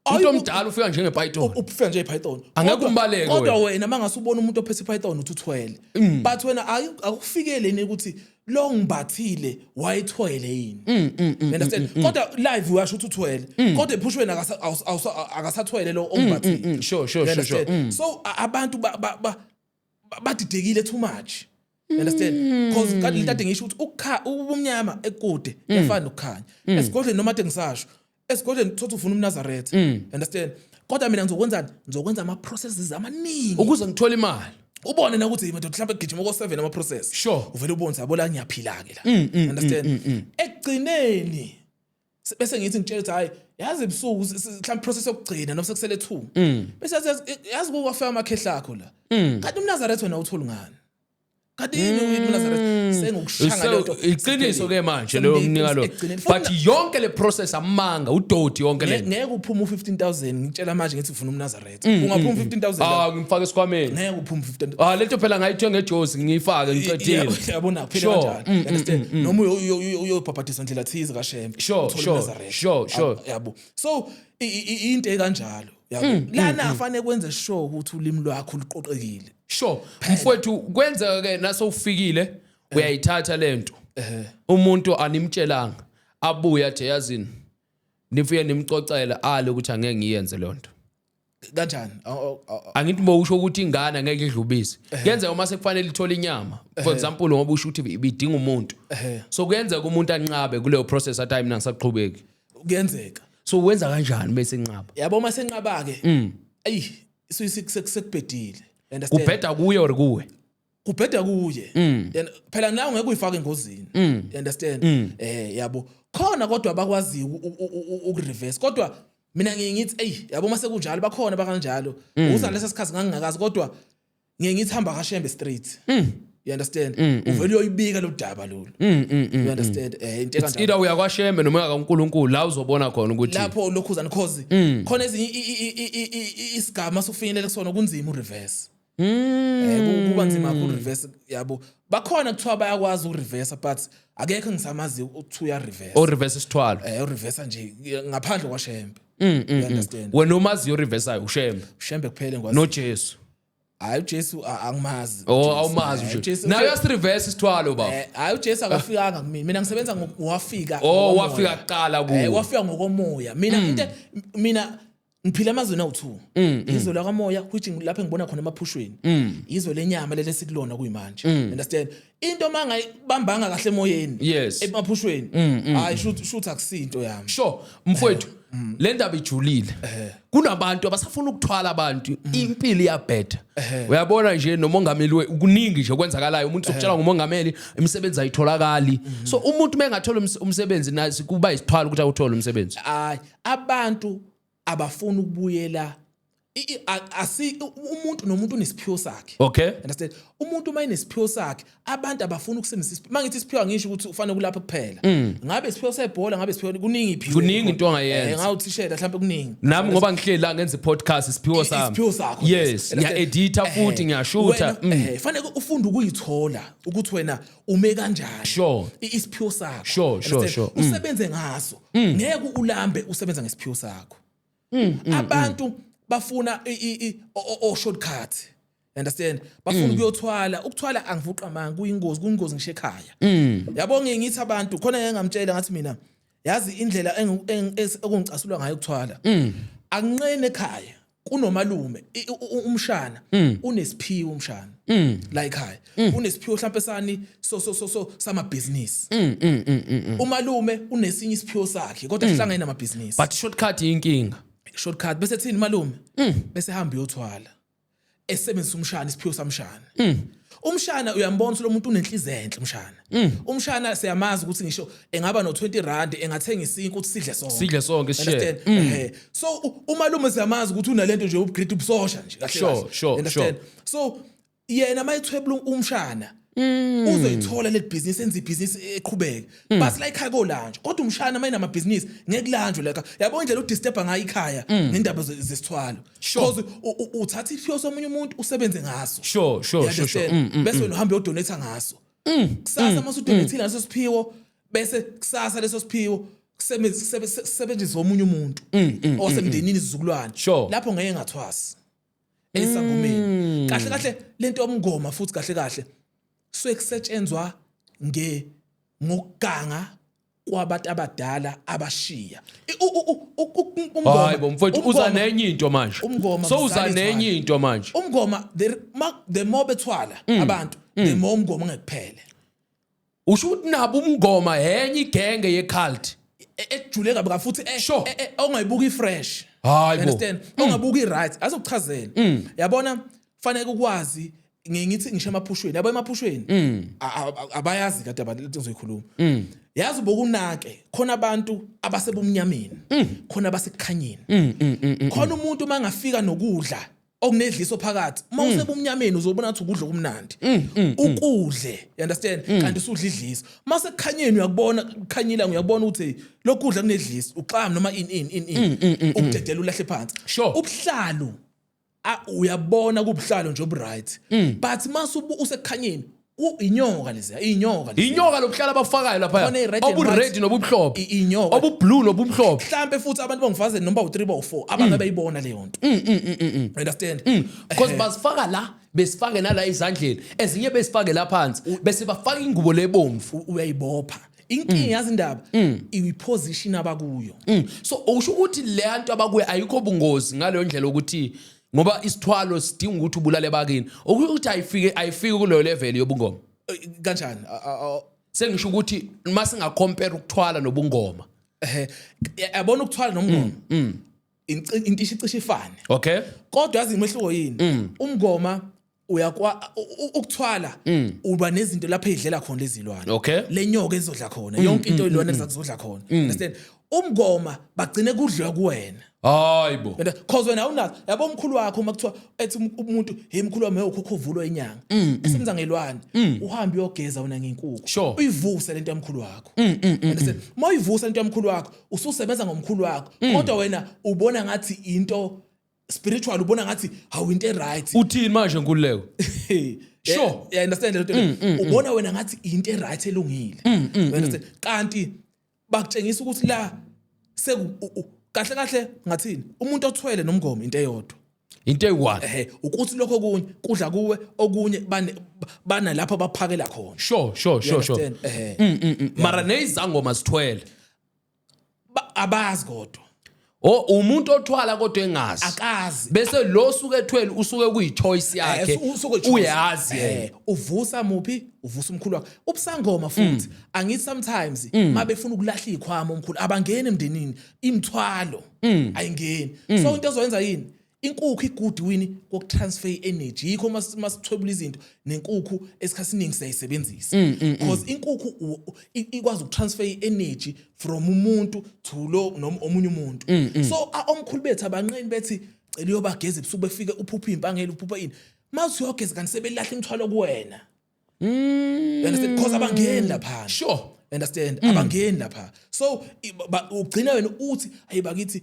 umuntu omdala ufika njengepython ufika nje ipython angeke umbaleke kodwa wena mangase ubona umuntu ophethe ipython uthi uthwele but wena akufikeleni ukuthi lo ngibathile wayithwele yini understand kodwa live uyasho ukuthi uthwele kodwa ephushwe akasathwele lo ongibathile sure so abantu badidekile too much understand because kanti lento ngisho ukuthi ubumnyama ekude yafana nokukhanya esigodleni noma ade ngisasho esigodleni thothi ufuna umNazaretha understand kodwa mina ngizokwenza ama processes amaningi ukuze ngithola imali ubone na ukuthi manje mhlawumbe gijima ko 7 ama process sure uvele ubone sabola ngiyaphila ke la understand ekugcineni bese ngithi ngitshela ukuthi hayi yazi ebusuku mhlawumbe process yokugcina noma sekusele 2 bese yazi kukwafika amakhehla akho la kanti umNazaretha wena uthola ngani kadini uNazaretha sengokushanga lento iqiniso ke manje leyo mnika lo but yonke le process amanga udoti yonke le ngeke uphuma u15000 ngitshela manje ngithi ufuna uNazaretha ungaphuma 15000 ngimfaka esikhwameni ngeke uphuma 15000 lento phela ngayithenga eJozi ngiyifake ngicedile yabona kuphela kanjani understand noma uyobhabhatisa ndlela thize kaShembe sure yabo so into ekanjalo yabo lana afanele kwenze sure ukuthi ulimi lwakho luqoqekile sure mfowethu kwenzeka ke naso ufikile uyayithatha lento umuntu animtshelanga abuya athi yazini nifike nimcocela ale ukuthi angeke ngiyenze lonto kanjani angithi bowusho ukuthi ingane angeke idlubise kuyenzeka uma sekufanele ithola inyama for example ngoba usho ukuthi ibidinga umuntu so kuyenzeka umuntu anqabe kuleyo process at time nangisaqhubeki kuyenzeka so wenza kanjani bese enqaba yabo uma senqaba ke ayi sekubhedile understand kubheda kuye or kuwe kubheda kuye phela nawe ngeke uyifake engozini understand yabo khona kodwa abakwazi ukureverse kodwa mina ngiyithi yabo uma sekunjalo bakhona bakanjalo uza lesa sikhathi ngangingakazi kodwa ngiyithi hamba kaShembe street you understand uvela uyoyibika lo daba lolu you understand into kanjalo ida uya kwaShembe noma kaNkulunkulu la uzobona khona ukuthi lapho lokhuzana cause khona ezinye isigama sokufinyelela kusona kunzima ureverse kuba nzima ukureverse yabo bakhona kuthiwa bayakwazi ukureverse but akekho ngisamazi ukuthi uya reverse o reverse isithwalo ureverse nje ngaphandle kwaShembe you understand wena umazi ureverse uShembe kuphela ngwazi noJesu hayi uJesu angimazi awumazi nje nayo yasireverse isithwalo baba hayi uJesu akafikanga kumina mina ngisebenza ngowafika wafika kuqala kuwe wafika ngokomoya mina ngiphila amazweni awu2 izwe lakamoya which lapho ngibona khona emaphushweni izwe lenyama lele sikulona kuyimanje understand into mangayibambanga kahle emoyeni emaphushweni hayi shoot akusinto yami sure mfowethu le ndaba ijulile kunabantu abasafuna ukuthwala abantu impilo iyabheda uyabona nje nomongameli kuningi nje okwenzakalayo umuntu sokutshela ngomongameli imisebenzi ayitholakali so umuntu mengathola umsebenzi nasi kuba isithwala ukuthi awuthole umsebenzi hayi abantu abafuna ukubuyela umuntu nomuntu unesiphiwo sakhe okay understand umuntu uma inesiphiwo sakhe abantu abafuna ukusebenzisa mangithi isiphiwo ngisho ukuthi ufanele kulapha kuphela ngabe isiphiwo sebhola ngabe isiphiwo kuningi iphiwo kuningi into ongayenza ngawuthishela mhlawumbe kuningi nami ngoba ngihleli la ngenza i-podcast isiphiwo sami isiphiwo sakho yes ngiya-edita futhi ngiyashutha fanele ufunde ukuyithola ukuthi wena ume kanjani sure isiphiwo sakho sure usebenze ngaso ngeke ulambe usebenza ngesiphiwo sakho abantu bafuna shortcut understand bafuna ukuthwala angivuqa manga kuyingozi ngisho ekhaya yabo ngiyithi abantu khona ngeke ngamtshela ngathi mina yazi indlela engicasulwa ngayo ukuthwala akunqene ekhaya kunomalume umshana unesiphiwo umshana la ekhaya unesiphiwo mhlawumbe sani so sama business umalume unesinye isiphiwo sakhe kodwa sihlangene nama business but shortcut inkinga shortcut bese thini malume bese hamba uyothwala esebenzisa umshana isiphiwo samshana umshana uyambona ukuthi lo muntu unenhliziyo enhle umshana siyamazi ukuthi ngisho engaba no20 rand engathenga isinki ukuthi sidle sonke share so umalume siyamazi ukuthi unalento nje upgrade ubusosha nje kahle sure so yena mayithwebula umshana uzoyithola le business enza ibusiness eqhubeke basi la ekhaya kolanje kodwa umshana mayina amabhizinisi ngeke kulanjwe la yabo indlela udisturba ngayo ikhaya ngendaba zesithwalo because uthatha isiphiwo somunye umuntu usebenze ngaso sure bese wena uhamba uyodonate ngaso kusasa mase udonatile ngaso siphiwo bese kusasa leso siphiwo kusebenzisa omunye umuntu osemndenini izizukulwane lapho ngeke ngathwasi esangomeni kahle lento yomngoma futhi kahle sokusetshenzwa ngokuganga kwabantu abadala abashiya hayibo mfowethu uza nenye into manje so uza nenye into manje umngoma the more bethwala abantu the more umngoma ngekuphele usho ukuthi nabo umngoma yenye igenge yecult ejule kabi futhi ongayibuka ifresh understand ongabuka iright azokuchazela yabona fanele ukwazi ngithi ngisho emaphushweni yabo emaphushweni abayazi kade abantu lento ngizoyikhuluma yazi bokunake khona abantu abasebumnyameni khona abasekukhanyeni khona umuntu mangafika nokudla okunedliso phakathi mawuse kumnyameni uzobona ukuthi ukudla kumnandi ukudle you understand kanti usudla idliso mase kukhanyeni uyakubona kukhanyila uyakubona ukuthi lokudla kunedliso uxam noma in ukudedela ulahle phansi ubuhlalo uyabona kubuhlalo nje obright but mase usekukhanyeni inyoka lezi inyoka lobuhlala abafakayo lapha obu-red nobumhlophe inyoka obu-blue nobumhlophe mhlambe futhi abantu bongifazeni noma u3 ba u4 abantu abayibona leyo nto understand because basifaka la besifake nala izandleni ezinye besifake la phansi bese bafaka ingubo lebomvu uyayibopha inkinga yazi indaba iyiposition abakuyo so usho ukuthi le nto abakuye ayikho bungozi ngaleyo ndlela ukuthi ngoba isithwalo sidinga ukuthi ubulale bakini ukuthi ayifike kuleyo level yobungoma kanjani sengisho ukuthi mase ngacompare ukuthwala nobungoma yabona ukuthwala nomngoma into icishe ifane okay kodwa yazi imehluko yini umngoma ukuthwala uba nezinto lapha edlela khona lezilwane okay lenyoka ezodla khona yonke into ilwane ezizodla khona understand umngoma bagcine kudliwa kuwena hayibo because wena awunazo yabo umkhulu wakho makuthiwa ethi umuntu hey mkhulu wami ukhokho uvulwa inyanga esemza ngelwane uhambe uyogeza wena ngenkukhu uyivuse lento yamkhulu wakho understand moyivusa lento yamkhulu wakho ususebenza ngomkhulu wakho kodwa wena ubona ngathi into spiritual ubona ngathi hawu into right uthini manje nkululeko yeah understand lento ubona wena ngathi into right elungile understand kanti bakutshengisa ukuthi la kahle ngathini umuntu othwele nomngoma into eyodwa into eyi-1 ukuthi lokho okunye kudla kuwe okunye bana lapho baphakela khona sure mara nezangoma sithwele abazi kodwa umuntu othwala kodwa engazi akazi bese lo suke ethwele usuke kuyi-choice yakhe uyazi uvusa muphi uvusa umkhulu wakho ubusangoma futhi angithi sometimes mabefuna ukulahla ikhwama omkhulu abangene emndenini imthwalo ayingeni so into ezoyenza yini inkukhu igudwini kokutransfer energy yikho masithwebula izinto nenkukhu esikhathini siyayisebenzisa because inkukhu ikwazi ukutransfer energy from umuntu to lo noma omunye umuntu so omkhulu bethu abanqeni bethi cela uyobageza ebusuku befike uphupha impangela uphupha ini mase uyogeza kanti sebelahla imthwalo kuwena understand because abangeni lapha sure understand abangeni lapha so ugcina wena uthi ayibakithi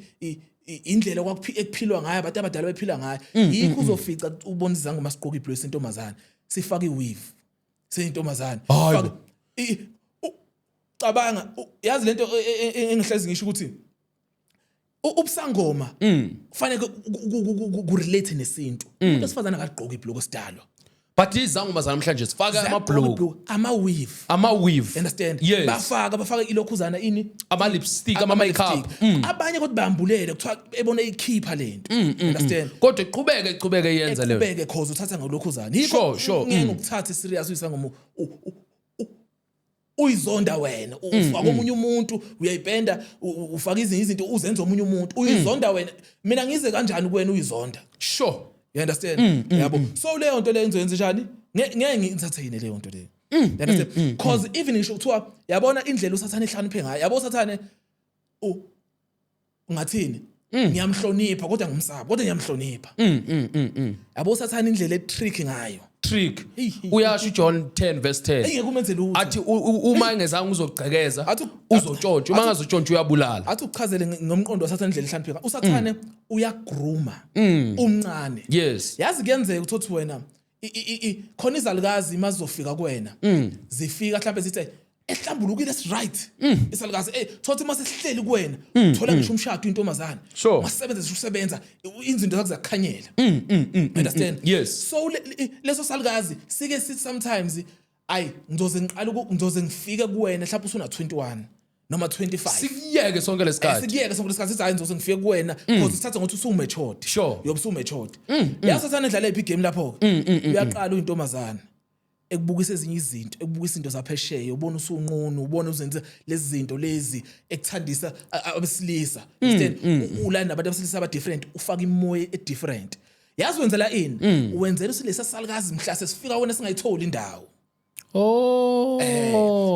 indlela okuphilwa ngayo abantu abadala bephila ngayo yikho uzofica ubona izangoma siqoka ibhlo sentomazana sifaka iweave sentomazana faka cabanga yazi lento engihlezi ngisho ukuthi ubusangoma kufanele kurelate nesintu umuntu osifazana akagqoka ibhlo sidalwa but izangoma zanamhlanje sifaka ama-weave understand yes bafaka ilokhuzana ini ama-lipstick ama-makeup abanye kodwa bayambulele kuthiwa ebona ikhipha lento understand kodwa iqhubeke yenza leyo iqhubeke cause uthatha ngolokhuzana yikho ngeke ukuthatha serious uyisangoma uyizonda wena ufaka omunye umuntu uyayipenda ufaka izinto uzenza omunye umuntu uyizonda wena mina ngize kanjani kuwena uyizonda sure you understand yabo so leyo nto leyo ngizoyenza njani ngeke ngithathene leyo nto leyo you understand cause even ngisho kuthiwa yabona indlela usathane ehloniphe ngayo yabo usathane ngathini ngiyamhlonipha kodwa ngumsaba kodwa ngiyamhlonipha yabo usathane indlela etrick ngayo trick uyasho John 10 verse 10 engeke umenze lutho athi uma engezange uzogcekeza uzotshontsha uma ngazotshontsha uyabulala athi ukuchazele ngomqondo wasathane indlela ehlonipheka usathane uyagruma umncane yes yazi kuyenzeka ukuthi wena khona izalukazi mazofika kuwena zifika mhlawumbe zithi ehlambulukile is right isalukazi thothi masesihleli kuwena thola ngisho umshado intombazana masebenza usebenza izinto zakho zakukhanyela understand yes so leso salukazi sike sithi sometimes ngizoze ngifike kuwena mhlawumbe usuna 21 noma 25 sikiyeke sonke lesikhathi sithi hayi ngizoze ngifike kuwena because sithatha ngokuthi usumatured sure yobu usumatured yasathana edlala iphi game lapho uyaqala uyintombazana ekubukisa ezinye izinto ekubukisa into zaphesheya ubona usunqunu ubona uzenze lezi zinto lezi ekuthandisa abesilisa instead ulana nabantu abesilisa aba different ufaka imoya e different yazi wenzela ini wenzela usilesa salukazi mhlase sifika wena singayitholi indawo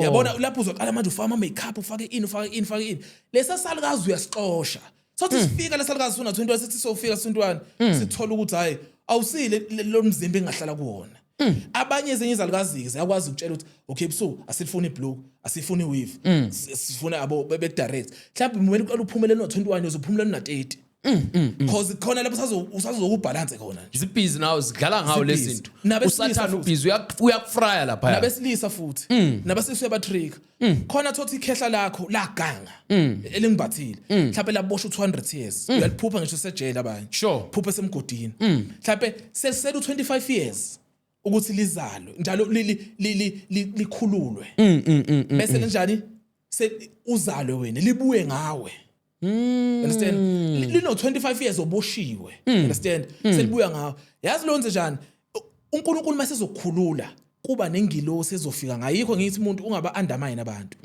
yabona lapho uzoqala manje ufaka ama makeup ufake in lesa salukazi uyasixosha sothi sifika lesa salukazi una 21 sithi sofika sintwana sithola ukuthi hayi awusile lo mzimba engahlala kuwona. Abanye ezinye izalukazi ziyakwazi ukutshela ukuthi okay busuku asifuni iblue asifuni weave sifuna abo bebe direct mhlawumbe when uqala uphumelele no21 uzophumelela na30 because khona lapho usazokubalance khona nje zibhizi nawo zidlala ngawo lezinto usathana ubhizi uyakufrya lapha nabesilisa futhi nabesilisa uyabatrick khona thothi ikhehla lakho laganga elingibathile mhlawumbe laboshwa 200 years uyaliphupha ngisho sejele abanye phupha semgodini mhlawumbe sesele u25 years ukuthi lizalo njalo likhululwe bese njani uzalwe wena libuye ngawe understand lino 25 years oboshiwe understand selibuya ngawe yazi lonze njani uNkulunkulu mase ezokukhulula kuba nengilosi ezofika ngayikho ngithi umuntu ungaba undermine abantu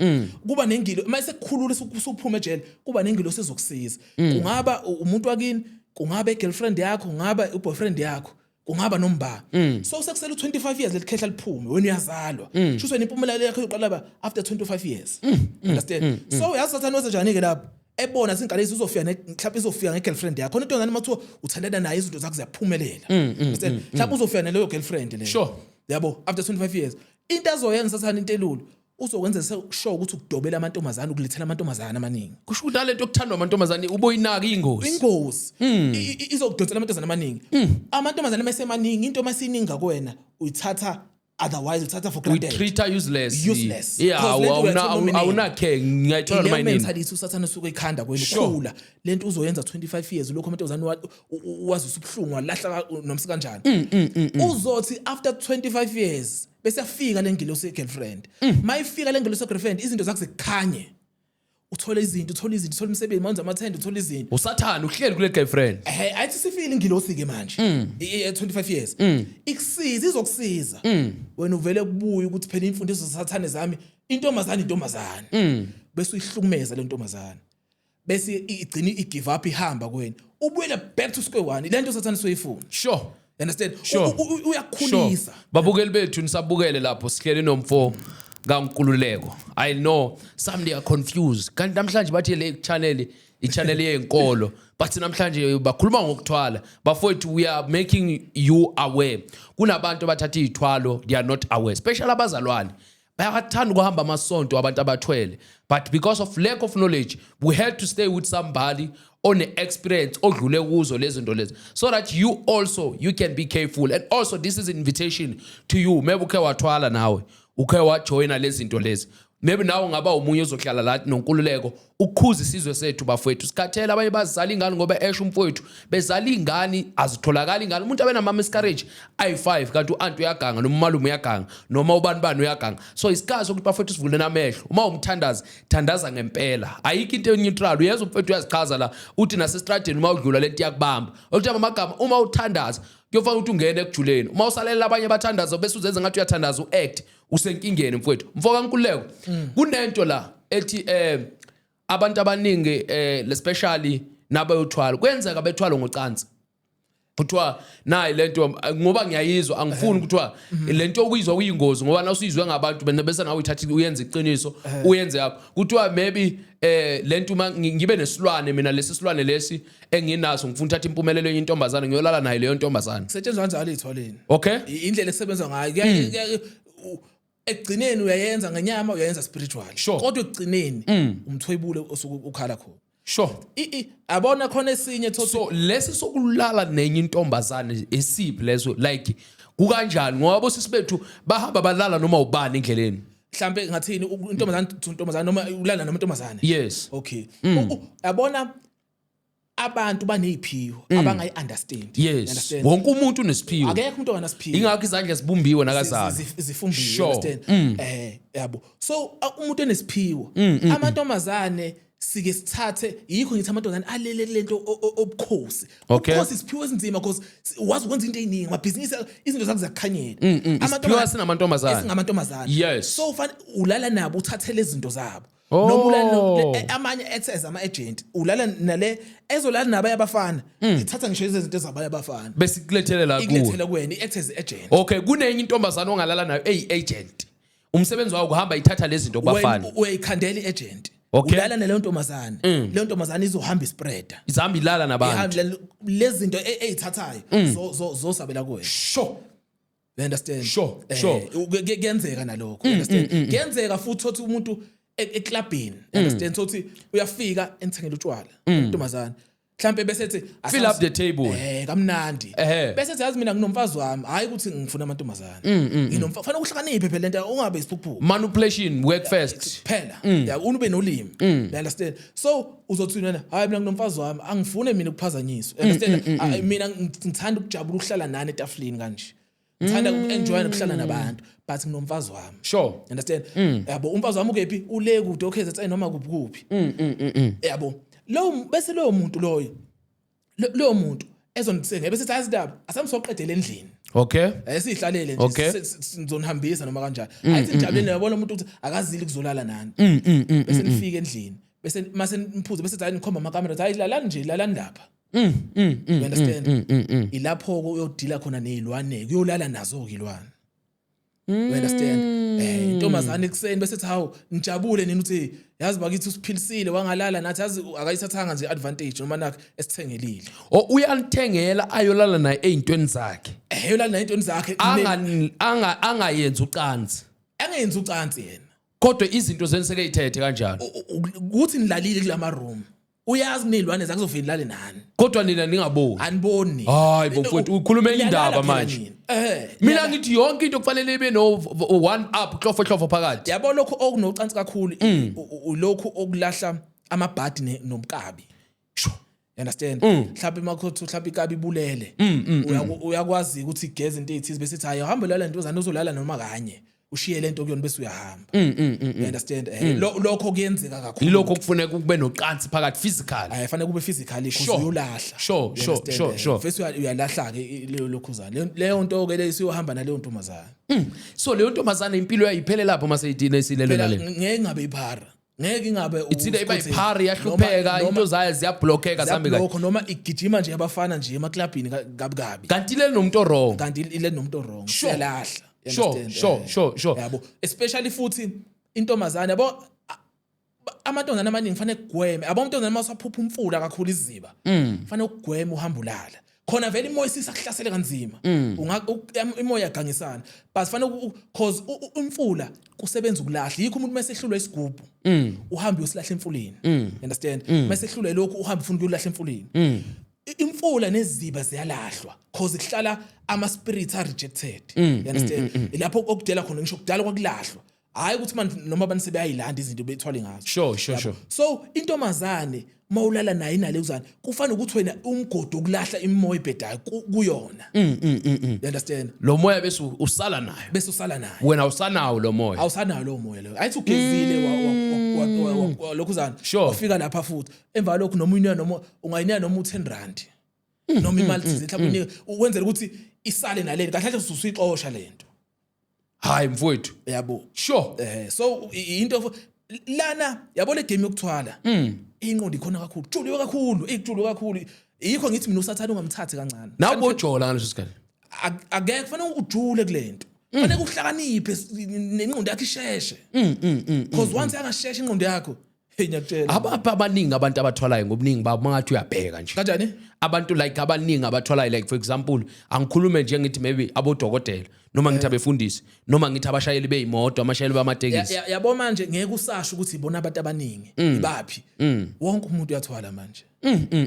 kuba nengilo mase ekukhulula usuphume ejele kuba nengilosi ezokusiza kungaba umuntu wakini kungaba igirlfriend yakho kungaba uboyfriend yakho kungaba nomba so sekusela u25 years lelikhehla liphume wena uyazalwa shuswe impumelelo yakho yoqala after 25 years understand so yasathana wenza njani ke lapho ebona singane izofika mhlawumbe izofika ngegirlfriend yakho into ngani mathiwa uthandana naye izinto zakho ziyaphumelela understand mhlawumbe uzofika naleyo girlfriend leyo yabo after 25 years into azoyenza sathana intelulo uzokwenza sure ukuthi ukudobela amantombazana ukulethela amantombazana amaningi kusho ukuthi lento yokuthandwa amantombazana uboyinaka ingozi izokudonsela amantombazana amaningi amantombazana mesemaningi into masiningi ngakwena uyithatha otherwise uthatha for granted we treat her useless yeah awunakhe ngiyayithola noma yini mentality usathana suku ekhanda kwenu khula lento uzoyenza 25 years lokho amantombazana wazi usubhlungu walahla nomsi kanjani uzothi after 25 years bese yafika lengilosi girlfriend mayifika lengilosi girlfriend izinto zakho zikhanye uthola izinto uthola umsebenzi manje amathenda uthola izinto usathana uhleli kule girlfriend ayithi sifile ingilosi ke manje 25 years ikusiza izokusiza wena uvele kubuya ukuthi phela imfundiso zasathane zami intombazana bese uyihlukumeza le ntombazana bese igcina igive up ihamba kwena ubuyela back to square one lento sathane soyifuna understand uyakhulisa babukeli bethu nisabukele lapho sihlele nomfo kaNkululeko I know some they are confused kanti namhlanje bathi le channel i-channel yenkolo but namhlanje bakhuluma ngokuthwala bafowethu we are making you aware kunabantu abathatha izithwalo they are not aware especially abazalwane bayathanda ukuhamba amasonto abantu abathwele but because of lack of knowledge we had to stay with somebody on the experience odlule kuzo lezi zinto lezi so that you can be careful and also this is an invitation to you maybe ukhe wathwala nawe ukhe wajoina lezi zinto lezi maybe nawe ngaba umunye ozohlala la noNkululeko ukukhuza isizwe sethu bafowethu sikhathela abanye bazizala ingane ngoba esho umfowethu bezala ingane azitholakala ingane umuntu abena mama miscarriage i5 kanti uantu uyaganga noma umalume uyaganga noma ubani uyaganga so isikazi ukuthi bafowethu sivule namehlo uma umthandazi thandaza ngempela ayikho into neutral uyeza umfowethu uyazichaza la uthi nasestradeni uma udlula lento yakubamba ukuthi amagama uma uthandaza kuyofanele ukuthi ungene ekujuleni uma usalela abanye bathandaza bese uzenza ngathi uyathandaza uact usenkingeni mfowethu mfoka Nkululeko kunento la ethi abantu abaningi especially nabayothwala kwenzeka bethwala ngocansi kuthiwa nayi lento ngoba ngiyayizwa angifuni kuthiwa lento okuyizwa kuyingozi ngoba nasuyizwe ngabantu bese ngawe uthatha uyenza iqiniso uyenze yakho kuthiwa maybe lento uma ngibe nesilwane mina lesi silwane lesi enginaso ngifuna uthatha impumelelo yentombazana ngiyolala nayo leyo ntombazana kusetshenzwa kanjalo ezithwaleni okay indlela esebenza ngayo ekugcineni uyayenza ngenyama uyayenza spiritual kodwa ekugcineni umthwebule osuku ukhala khona abona khona esinye so lesi sokulala nenye intombazana esiphi leso like kukanjani ngoba bosisi bethu bahamba balala noma ubani endleleni mhlambe ngathini intombazana noma ulala namantombazana yes okay yabona abantu baneziphiwo abangayi understand yes wonke umuntu unesiphiwo akekho umuntu ongasiphiwo ingakho izandla zibumbiwe nakazana zifumbiwe understand yabo so umuntu onesiphiwo amantombazane sike sithathe yikho ngithi amantombazane alele lento obukhosi ubukhosi isiphiwo esinzima because wazi ukwenza into eziningi amabhizinisi izinto zakho ziyakhanyela amantombazane yes so ulala nabo uthathe lezi zinto zabo noma amanye access ama agent ulala nale ezolala nabaya abafana ithatha ngisho izinto ezabaya abafana bese kulethelela kuwe ikulethela kuwena iaccess agent okay kunenye intombazana ongalala nayo agent umsebenzi wayo kuhamba ithatha lezi zinto kubafana uyikhandela iagent Okay. ulala naleyo ntombazane leyo ntombazane izohamba ispreader izihamba ilala nabantu ihamba lezi zinto ezithathayo zosabela kuwe sure you understand Sure. kuyenzeka nalokho you understand kuyenzeka futhi uthi umuntu eclubini understand sothi uyafika enithengela utshwala intombazane mhlambe bese ethi fill up the table kamnandi bese ethi yazi mina nginomfazi wami hayi ukuthi ngifuna amantombazane nginomfazi fanele uhlakaniphe phela lento ungabe isiphuphu manipulation work first phela ya unube nolimi you understand so uzothi wena hayi mina nginomfazi wami angifune mina ukuphazanyiswa understand mina ngithanda ukujabula ukuhlala nani etafuleni kanje ngithanda ukuenjoy ukuhlala nabantu but nginomfazi wami sure understand yabo umfazi wami ukephi ule kude okay zathi noma kuphi yabo bese lo muntu lo muntu ezonithenga bese thazi indaba asamsoqedela endlini okay esihlalele nje sizonihambisa noma kanjani ayithi njabuleni yabona umuntu ukuthi akazili kuzolala nani bese nifike endlini bese mase niphuze bese hayi nikhomba amakamera hayi lalani nje lalani lapha you understand ilapho uyodila khona nezilwane kuyolala nazo ke ilwane you understand intombazane ekseni bese ethi hawu nijabule nini uthi yazi bakithi usiphilisile wangalala nathi yazi akayithathanga nje advantage noma nakho esithengelile uyanithengela ayolala naye ezintweni zakhe uyolala naye ezintweni zakhe angayenza ucansi angayenza ucansi yena kodwa izinto zeniseke ithethe kanjalo ukuthi nilalile kulama room uyazi nilwane zakhe zofika ilale nani kodwa nina ningaboni aniboni hayi bofowethu ukhulumela indaba manje mina ngithi yonke into kufanele ibe no one up hlofo phakathi yabo lokho okunocansi kakhulu lokho okulahla amabhadi nomkabi sho you understand mhlawumbe makhotho mhlawumbe ikabi ibulele uyakwazi ukuthi igeze into ezithize bese ethi hayi uhamba lala ntozana uzolala noma kanye ushiye lento kuyona bese uyahamba you understand lokho kuyenzeka kakhulu ilokho kufuneka kube nocansi phakathi physical fanele kube physical because uyolahla sure bese uyalahla ke leyo lokhuzana leyo nto ke lesiyohamba naleyo ntombazana so leyo ntombazana impilo yayiphele lapho mase idina isilelo nale ngeke ngabe iphara ngeke ingabe itsile iba iphari yahlupheka into zayo ziyablockeka sambe lokho noma igijima nje abafana nje emaklubini kabi kanti ile nomuntu wrong kanti ile nomuntu wrong siyalahla sure yabo especially futhi intombazane yabo amantombazane amaningi fanele kugweme abomntombazane masaphupha umfula kakhulu iziba fanele ukugweme uhamba ulala khona vele imoya isisakuhlasele kanzima imoya yagangisana but fanele cause umfula kusebenza ukulahla yikho umuntu mesehlulwa isigubhu uhamba uyosilahla emfuleni understand mesehlulwa lokho uhamba ufuna ukuyolahla emfuleni imfula neziba ziyalahlwa cause kuhlala ama spirits are rejected you understand lapho okudela khona ngisho kudala kwakulahlwa hayi ukuthi manje noma abantu sebeyayilanda izinto bethwale ngazo sure so intombazane mawulala naye inalezana kufanele ukuthi wena umgodo okulahla imimoya ebhedayo kuyona you understand lo moya bese usala naye wena usanawo lo moya awusanawo lo moya lo ayithi ugezile lokhuzana ufika lapha futhi emva lokho noma uyinika noma ungayinika noma u10 rand noma imali mhlawumbe ukwenzela ukuthi isale naleni kahle kahle usuyixosha lento hayi mfowethu yabo sure so into lana yabo le game yokuthwala inqondo ikhona kakhulu ijulwe kakhulu yikho ngithi mina usathana ungamthathi kancane nawo bojola ngaleso sikhathi akeke kufanele ujule kulento kufanele uhlakaniphe nenqondo yakhe isheshe because once angasheshe inqondo yakho ngiyakutshela abapha abaningi abantu abathwalayo ngobuningi babo mangathi uyabheka nje kanjani abantu like abaningi abathwalayo like for example angikhulume nje ngithi maybe abodokotela noma ngithi abefundisi noma ngithi abashayeli beimoto amashayeli bamatekisi yabo manje ngeke usasho ukuthi ibona abantu abaningi ibaphi wonke umuntu uyathwala manje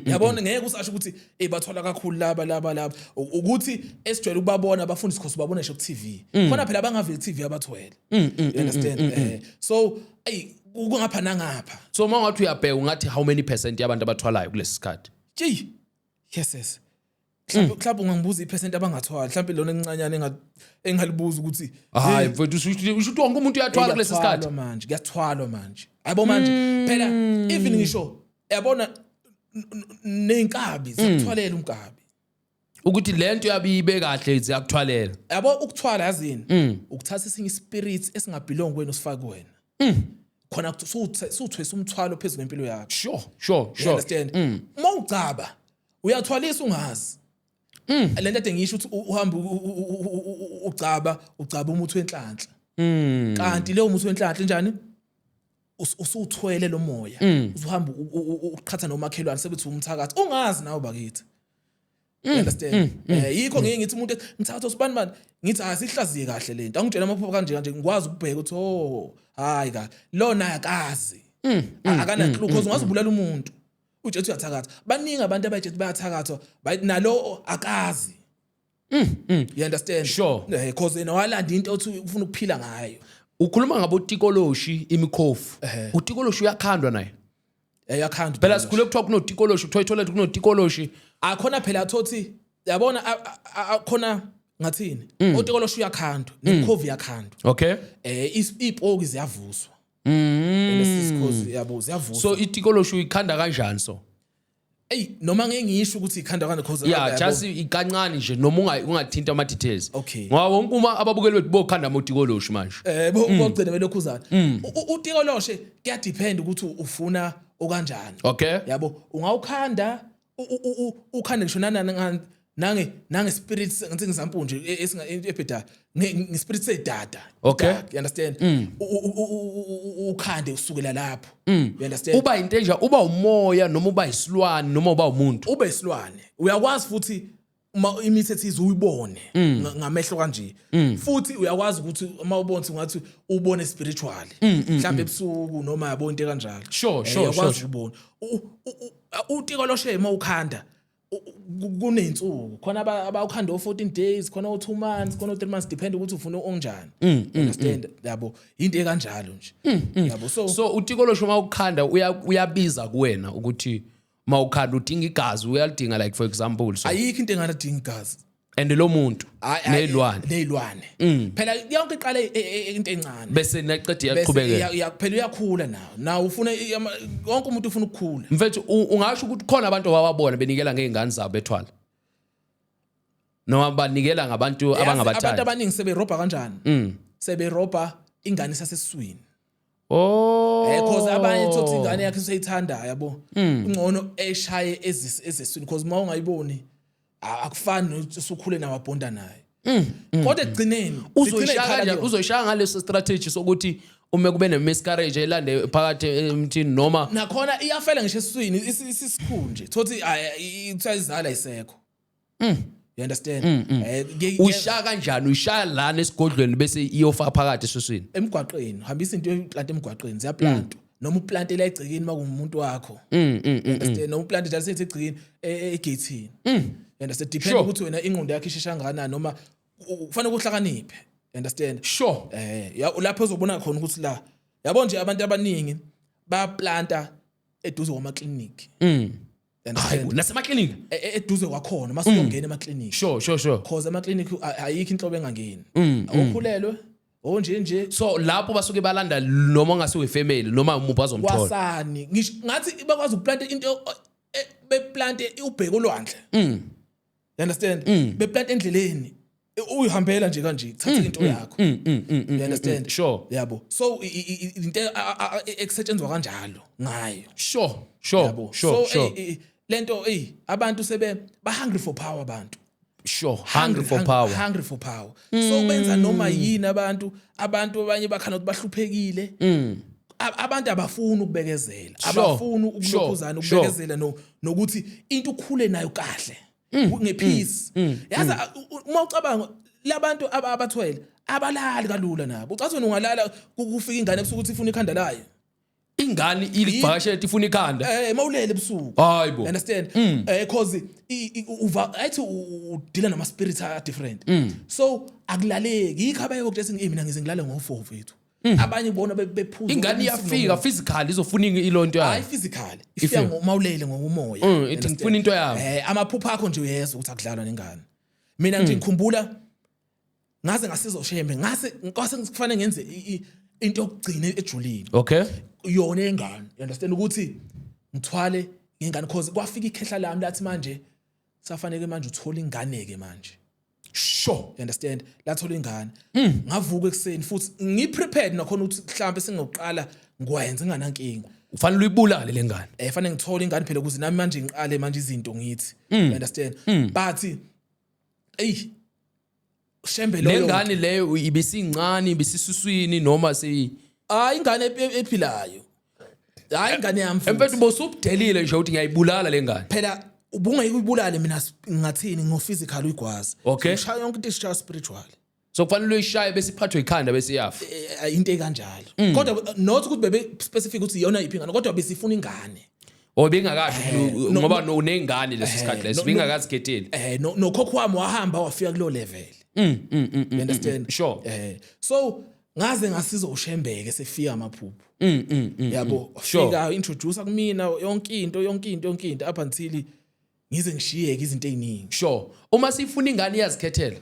yabona ngeke usasho ukuthi bathwala kakhulu laba ukuthi esijwayele ukubabona abafundisi because babona nje ku TV khona phela abangaveli TV abathwele you understand so kungapha nangapha so mangathi uyabheka ungathi how many percent yabantu abathwalayo kulesi sikhathi yes mhlawumbe ungangibuza ipercent abangathwala mhlawumbe lona encanyane engalibuza ukuthi hayi mfowethu usho wonke umuntu uyathwala kulesi sikhathi manje kuyathwalwa manje yabo manje phela even ngisho yabona nenkabi ziyathwalela umkabi ukuthi lento yabibe kahle ziyakuthwalela yabo ukuthwala yazini ukuthatha isinye spirit esingabelong kwena usifake kuwena khona suthwesa umthwalo phezulu empilo yakho sure understand mawucaba uyathwalisa ungazi lento ade ngisho ukuthi uhamba ucaba umuthi wenhlanhla kanti leyo umuthi wenhlanhla njani usuthwele lo moya usuhamba uqhatha nomakhelwane sebethi umthakathi ungazi nawe bakithi. You understand? Yikho ngeke ngithi umuntu ngithatha usibani manje ngithi asihlaziye kahle lento angitshela amaphupho kanje ngikwazi ukubheka ukuthi hayi ka lona akazi akana clue because ungazibulala umuntu uthi uyathakatha baningi abantu abajethi bayathakathwa bayithi nalo akazi. You understand? Sure. Because nawalanda into othi ufuna ukuphila ngayo. Ukhuluma ngabo tikoloshi imikhofu. Utikoloshi uyakhandwa naye. Yakhandwa. Phela sikhule kuthiwa kunotikoloshi uthola toilet kunotikoloshi. Akhona phela thothi yabona akhona ngathini? Utikoloshi uyakhandwa, nemkhovu yakhandwa. Okay. Ipoki ziyavuswa. Lesizikhozi yabo ziyavuswa. So itikoloshi uyikhanda kanjani so? Noma ngeke ngisho ukuthi ikhanda kana because just ikancane nje noma ungathinta ama details. Okay. Ngoba wonke uma ababukeli bethu bokhanda amotikoloshi manje. Bogcina belokhuzana. Utikoloshi kuya depend ukuthi ufuna okanjani. Okay. Yabo ungawukhanda ukhanda ngisho nange spirits ngithi example nje ebhedala nge spirit sedada. Okay. You understand? Ukhande usukela lapho. You understand? Uba intenja uba umoya noma uba isilwane noma uba umuntu. Ube isilwane. Uyakwazi futhi uma imithetho uyibone ngamehlo kanje. Futhi uyakwazi ukuthi uma ubona ngathi ubone spiritually. Mhlawumbe ebusuku noma yabo into kanjalo. Sure. Uyakwazi ukubona. Utikoloshe uma ukhanda kunensuku khona abawukhanda o14 days khona o2 months khona o3 months depend ukuthi ufuna onjani. Understand yabo into ekanjalo nje. Yabo so utikoloshi uma ukhanda uyabiza kuwena ukuthi mawukhanda udinga igazi uyalidinga like for example so ayikho into engadinga igazi and lo muntu nezilwane phela yonke iqale into encane bese naqeda yaqhubekela phela uyakhula nawo ufuna wonke umuntu ufuna ukukhula mfethu ungasho ukuthi khona abantu abababona benikela ngeingane zabo bethwala noma banikela ngabantu abangabathandi abantu abaningi seberobha kanjani seberobha ingane sasesiswini because abanye thothi ingane yakhe useyithanda yabo ingcono eshaye ezeswini because uma ungayiboni akufani usukhule nawabonda naye kodwa egcineni uzoyishaya ngaleso strategy sokuthi uma kube ne miscarriage elande phakathi emthini noma nakhona iyafela ngisho esiswini isisikhulu nje thothi ithayizala isekho you understand uyishaya kanjani uyishaya lana esigodlweni bese iyofa phakathi esiswini emgwaqeni hambisa into yoplant emgwaqeni ziyaplantwa noma uplant la egcikini makumuntu wakho understand noma uplant njalo sethi egcikini egate understand depend ukuthi wena ingqondo yakhe ishesha kangakanani noma kufanele ukuhlakaniphe understand sure lapho uzobona khona ukuthi la yabo nje abantu abaningi bayaplanta eduze kwama clinic hayi nasema clinic eduze kwakhona masongena ema clinic sure because ama clinic ayikho inhlobo engangeni awukhulelwe nje so lapho basuke balanda noma ngasiwe family noma umuntu azomthola wasani ngisho ngathi bakwazi ukuplanta into beplante ubheka olwandle you understand beplanta endleleni uyihambela nje kanje kuthatha into yakho you understand sure yabo so into esetshenzwa kanjalo ngayo sure so lento abantu sebe ba hungry for power abantu sure hungry for power so benza noma yini abantu abanye bakhana ukuthi bahluphekile abantu abafuni ukubekezela abafuni ukulokhuzana ukubekezela nokuthi into ukhule nayo kahle ngepeace yaza uma ucabanga labantu abathwele abalali kalula nabo ucathi wena ungalala kufika ingane ebusuku ifuna ikhanda layo ingane ilibhashe ethi ifuna ikhanda mawulele ebusuku hayibo understand because ayithi udila nama spirits are different so akulaleki yikho abayokuthi mina ngizingilala ngo4 vethu abanye bona bephuza ingane iyafika physically izofuna ilonto yayo hayi physically ifika ngomawulele ngokumoya ithi ngifuna into yami amaphupho akho nje uyezwa ukuthi akudlalwa nengane mina nje ngikhumbula ngaze ngasizoshembe ngase kufanele ngenze into yokugcina ejulini okay yona engane you understand ukuthi ngithwale ngengane because kwafika ikhehla lami lathi manje safanele manje uthola ingane ke manje sure you understand lathola ingane ngavuka ekseni futhi ngiprepared nakhona ukuthi mhlambe sengiyoqala ngwenze nganankinga ufanele uyibulale lengane fanele ngithola ingane phela ukuze nami manje ngiqale manje izinto ngithi you understand but shembe loyo lengane leyo ibisincane ibisisuswini noma ingane ephilayo hayi ingane yami Emfethu bosubudelile nje uthi ngiyayibulala lengane. phela ubungeke uyibulale mina ngathini ngo-physical uyigwazi Okay. ngishaya yonke into ishaya spiritual So kufanele uyishaya bese iphathwe ikhanda bese iyafa. into ekanjalo kodwa not ukuthi bebe specific ukuthi iyona iphi ingane kodwa besifuna ingane Bengakasho ngoba unengane lesikhathi leso bengakazikhetheli. nokhokho wami wahamba wafika kulo level you understand Sure. So ngaze ngasiza uShembeke sefika amaphupho yabo Sure. fika introduce kumina yonke into up until ngize ngishiyeke izinto eziningi. Sure. Uma sifuna ingane iyazikhethela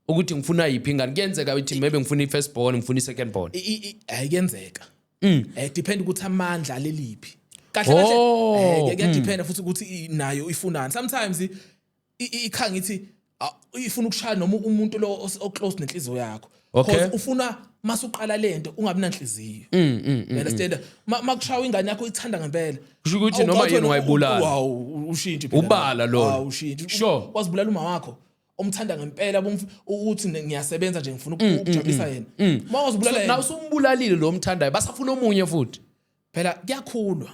ukuthi ngifuna yiphi ingane kuyenzeka ukuthi maybe ngifuna i-first born ngifuna i-second born. Ayikenzeka depend ukuthi amandla aleliphi kahle kuyadepend futhi ukuthi nayo ifunani. Sometimes ikhanga ngithi ifuna ukushaya noma umuntu lo oclose nenhliziyo yakho because ufuna masuqala lento ungabi nanhliziyo. Understand makushaya ingane yakho ithanda ngempela kusho ukuthi noma yini ungayibulala. Wow ushintshe phela Ubala lo. Ushintshe Sure. wazibulala uma wakho omthanda ngempela ukuthi ngiyasebenza nje ngifuna ukujabulisa yena mawazibulala yena Na usumbulalile lo mthandayo basafuna omunye futhi. phela kuyakhulwa.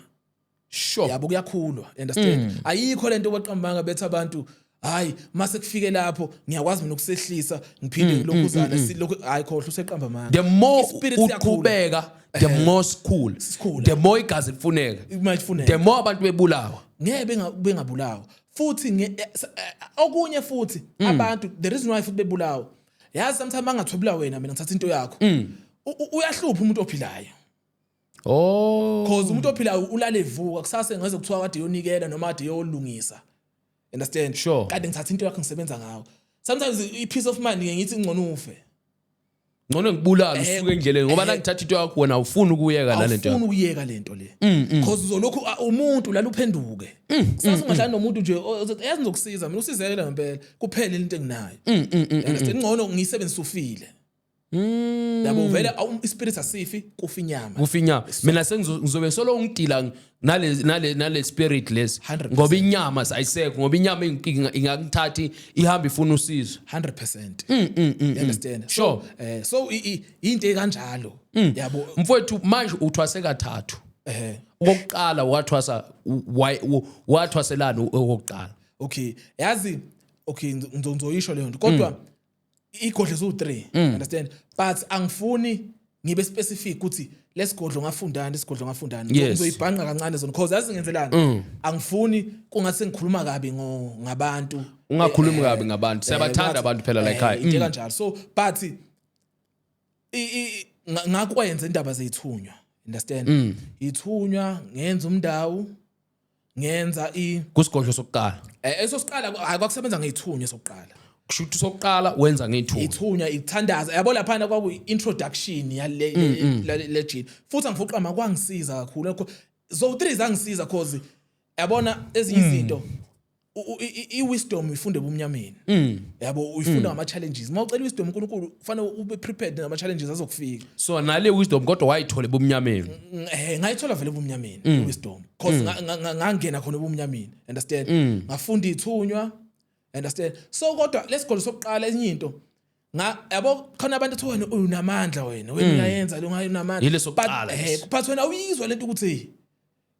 Sure. Yabo kuyakhulwa understand ayikho lento weqambanga bethu abantu hayi mase kufike lapho ngiyakwazi mina ukusehlisa ngiphinde ngilokhuzana silokho hayi khohle useqamba manga. The more uqhubeka the more school. The more igazi lifuneka. The more abantu bebulawa. Ngeke bengabulawa futhi okunye futhi abantu the reason why futhi bebulawa yazi sometimes angathobula wena mina ngithatha into yakho uyahlupha umuntu ophilayo. Cause umuntu ophilayo ulale evuka kusase ngeze kuthiwa kade yonikela noma kade yolungisa. Understand? Sure. Kade ngithatha into yakho ngisebenza ngawo. Sometimes i peace of mind ngithi ngcono ufe. Ngcono ngibulala usuke endleleni ngoba la ngithatha into yakho wena awufuni ukuyeka la lento. Awufuni ukuyeka lento le. Cause uzolokhu umuntu la uphenduke. Sasa ungahlala nomuntu nje yazi ngizokusiza mina usizekela ngempela kuphela into enginayo. Understand? Ngcono ngisebenzisa ufile. Yabo vele ispirit asifi kufinyama. Mina sengizobe solo ngidila nale spirit lesi 100%. ngoba inyama ayisekho ngoba inyama ingakuthathi ihamba ifuna usizo 100%. Understand? Sure. So into ekanjalo yabo mfowethu manje uthwase kathathu okokuqala wathwaselana okokuqala. Okay yazi okay ngizoyisho leyo nto kodwa igodlo zo3 understand but angifuni ngibe specific ukuthi lesigodlo ngafundana ngizoyibhanqa kancane zona because yazi ngenzelani angifuni kungathi ngikhuluma kabi ngabantu ungakhulumi kabi ngabantu siyabathanda abantu phela la ekhaya into kanjalo so but ngakwenza indaba zeyithunywa understand ithunywa ngenza umndawo ngenza kusigodlo sokuqala esosiqala akusebenza ngeyithunywa sokuqala kushuthi sokuqala wenza ngeyithunywa ithunywa ithandaza yabo lapha kwaku introduction yale legend futhi angifuqama kwangisiza kakhulu zo3 zangisiza cause yabona ezinye izinto iwisdom ifunde ebumnyameni yabo uyifunda ngama challenges mawucela wisdom uNkulunkulu kufanele ube prepared ngama challenges azokufika so nale wisdom kodwa wayithola ebumnyameni ngayithola vele ebumnyameni wisdom cause ngangena khona ebumnyameni understand ngafunda ithunywa understand so kodwa lesigolo sokuqala enye into yabo khona abantu ethi wena unamandla wena uyayenza lo ngayinamandla yile sokuqala but wena uyizwa lento ukuthi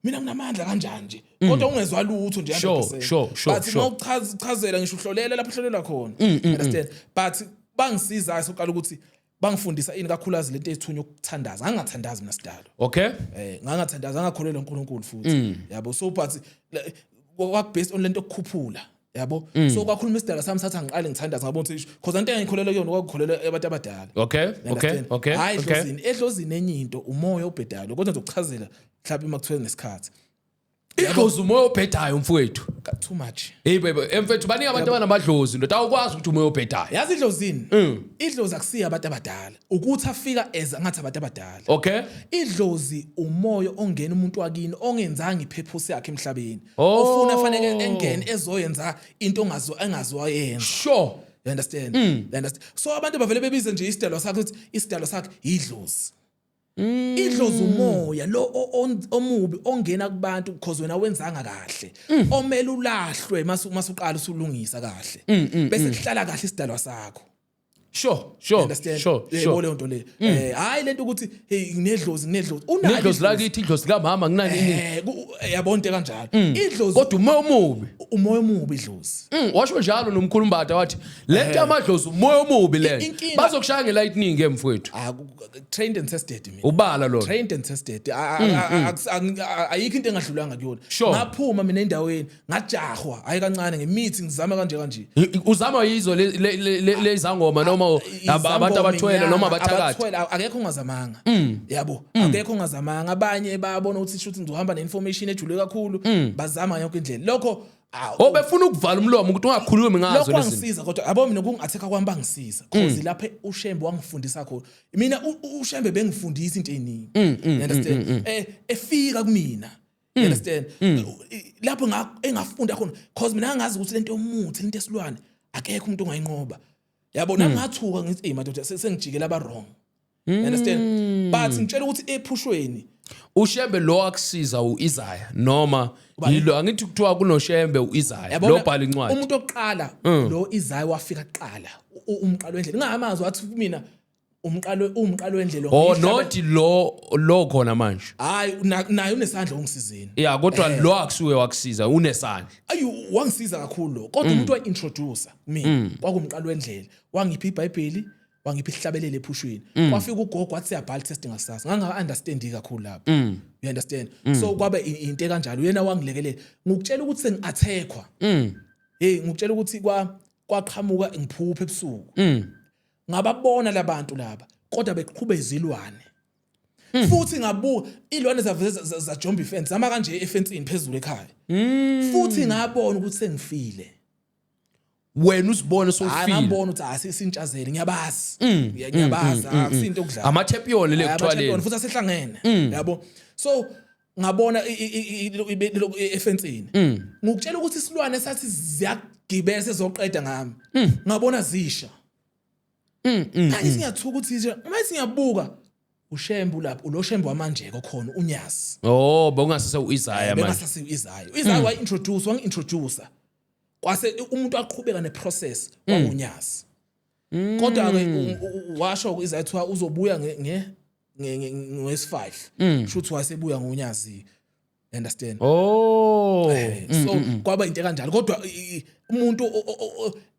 mina nginamandla kanjani nje kodwa ungezwa lutho nje 100% but mawuchazela ngisho uhlolela lapho hlolela khona understand but bangisiza sokuqala ukuthi bangifundisa ini kakhulukazi lento ezithunywa ukuthandaza ngangathandazi mina sidalo okay ngangathandaza ngakholelwa uNkulunkulu futhi yabo so but work based on lento okukhuphula yabo so kwakhuluma isidala sami sathi angiqale ngithandaza ngabona ukuthi because into engikholelwa kuyona kwakukholelwa abantu abadala okay hayi edlozini enye into umoya obhedalo kodwa ngizokuchazela mhlawumbe makuthiwe nesikhathi idlozi umoya obhedayo mfowethu too much mfethu baningi abantu abanamadlozi ndoda awukwazi ukuthi umoya obhedayo yazi idlozini idlozi akusiya abantu abadala ukuthi afika ngathi abantu abadala okay idlozi umoya ongena umuntu wakini ongenzanga ipurpose yakhe emhlabeni ofuna fanele engene ezoyenza into engazoyenza sure you understand so abantu bavele bebize nje isidalo sakhe ukuthi isidalo sakhe idlozi idlozi umoya lo omubi ongena kubantu because wena wenzanga kahle omela ulahlwe masuqala usulungisa kahle bese kuhlala kahle isidalwa sakho understand sure leyo nto le hayi lento ukuthi hey nginedlozi nedlozi lakithi idlozi kamama nginani yabona into kanjalo idlozi kodwa umoya omubi idlozi washo njalo nomkhulumbata wathi lento yamadlozi umoya omubi lento bazokushaya ngelightning emfowethu trained and tested mina ubala lo trained and tested ayikho into engadlulanga kuyona ngaphuma mina endaweni ngajahwa hayi kancane ngemithi ngizama kanje uzama yizo lezangoma noma abantu abathwele noma abathakathi akekho ongazamanga yabo akekho ongazamanga abanye bayabona ukuthi shothi ngizohamba neinformation ejule kakhulu bazama yonke indlela lokho befuna ukuvala umlomo ukuthi ungakhulumi ngazo lezi lokho angisiza kodwa yabo mina kungatheka kwami bangisiza cause lapha uShembe wangifundisa khona mina uShembe bengifundisa into eziningi you understand efika kumina you understand lapho engafunda khona cause mina angazi ukuthi lento yomuthi lento esilwane akekho umuntu ongayinqoba yabo nangathuka ngithi hey madoda sengijikela aba wrong you understand but ngitshela ukuthi ephushweni uShembe lo akusiza uIsaya noma yilo angithi kuthiwa kunoShembe uIsaya lo bhala incwadi umuntu oqala lo Isaya wafika kuqala umqalo wendlela ngamazi wathi mina umqalo wendlela not lo khona manje hayi naye unesandla ongisizeni kodwa lo akusuke wakusiza unesandla wangisiza kakhulu lo kodwa umuntu waintroducer mina kwakumqalo wendlela wangipha iBhayibheli wangipha ihlabelele ephushweni kwafika ugogo wathi siyabhala test ngasasa nganga understand kakhulu lapho you understand so kwabe into kanjalo yena wangilekelela ngikutshela ukuthi sengiattackwa ngikutshela ukuthi kwaqhamuka ngiphupha ebusuku ngababona labantu laba kodwa beqhubhe izilwane futhi ngabuka ilwane za jump fence zama kanje efensini phezulu ekhaya futhi ngabona ukuthi sengifile wena usibone sofile ngabona ukuthi asisintshazeli ngiyabazi akusinto okudlala ama champion lekuthiwaleni futhi asehlangene yabo so ngabona efensini ngikutshela ukuthi isilwane sathi ziyagibela sezoqeda ngami ngabona zisha manje siyathuka ukuthi nje manje siyabuka uShembe lapho uloShembe wamanjeko khona unyazi bokungasase uIsaya manje bengasase uIsaya wangi-introducer kwase umuntu aqhubeka neprocess wangunyazi kodwa ke washo uIsaya uthiwa uzobuya ngesi5 shothi wasebuya ngonyazi understand so kwaba into kanjalo kodwa umuntu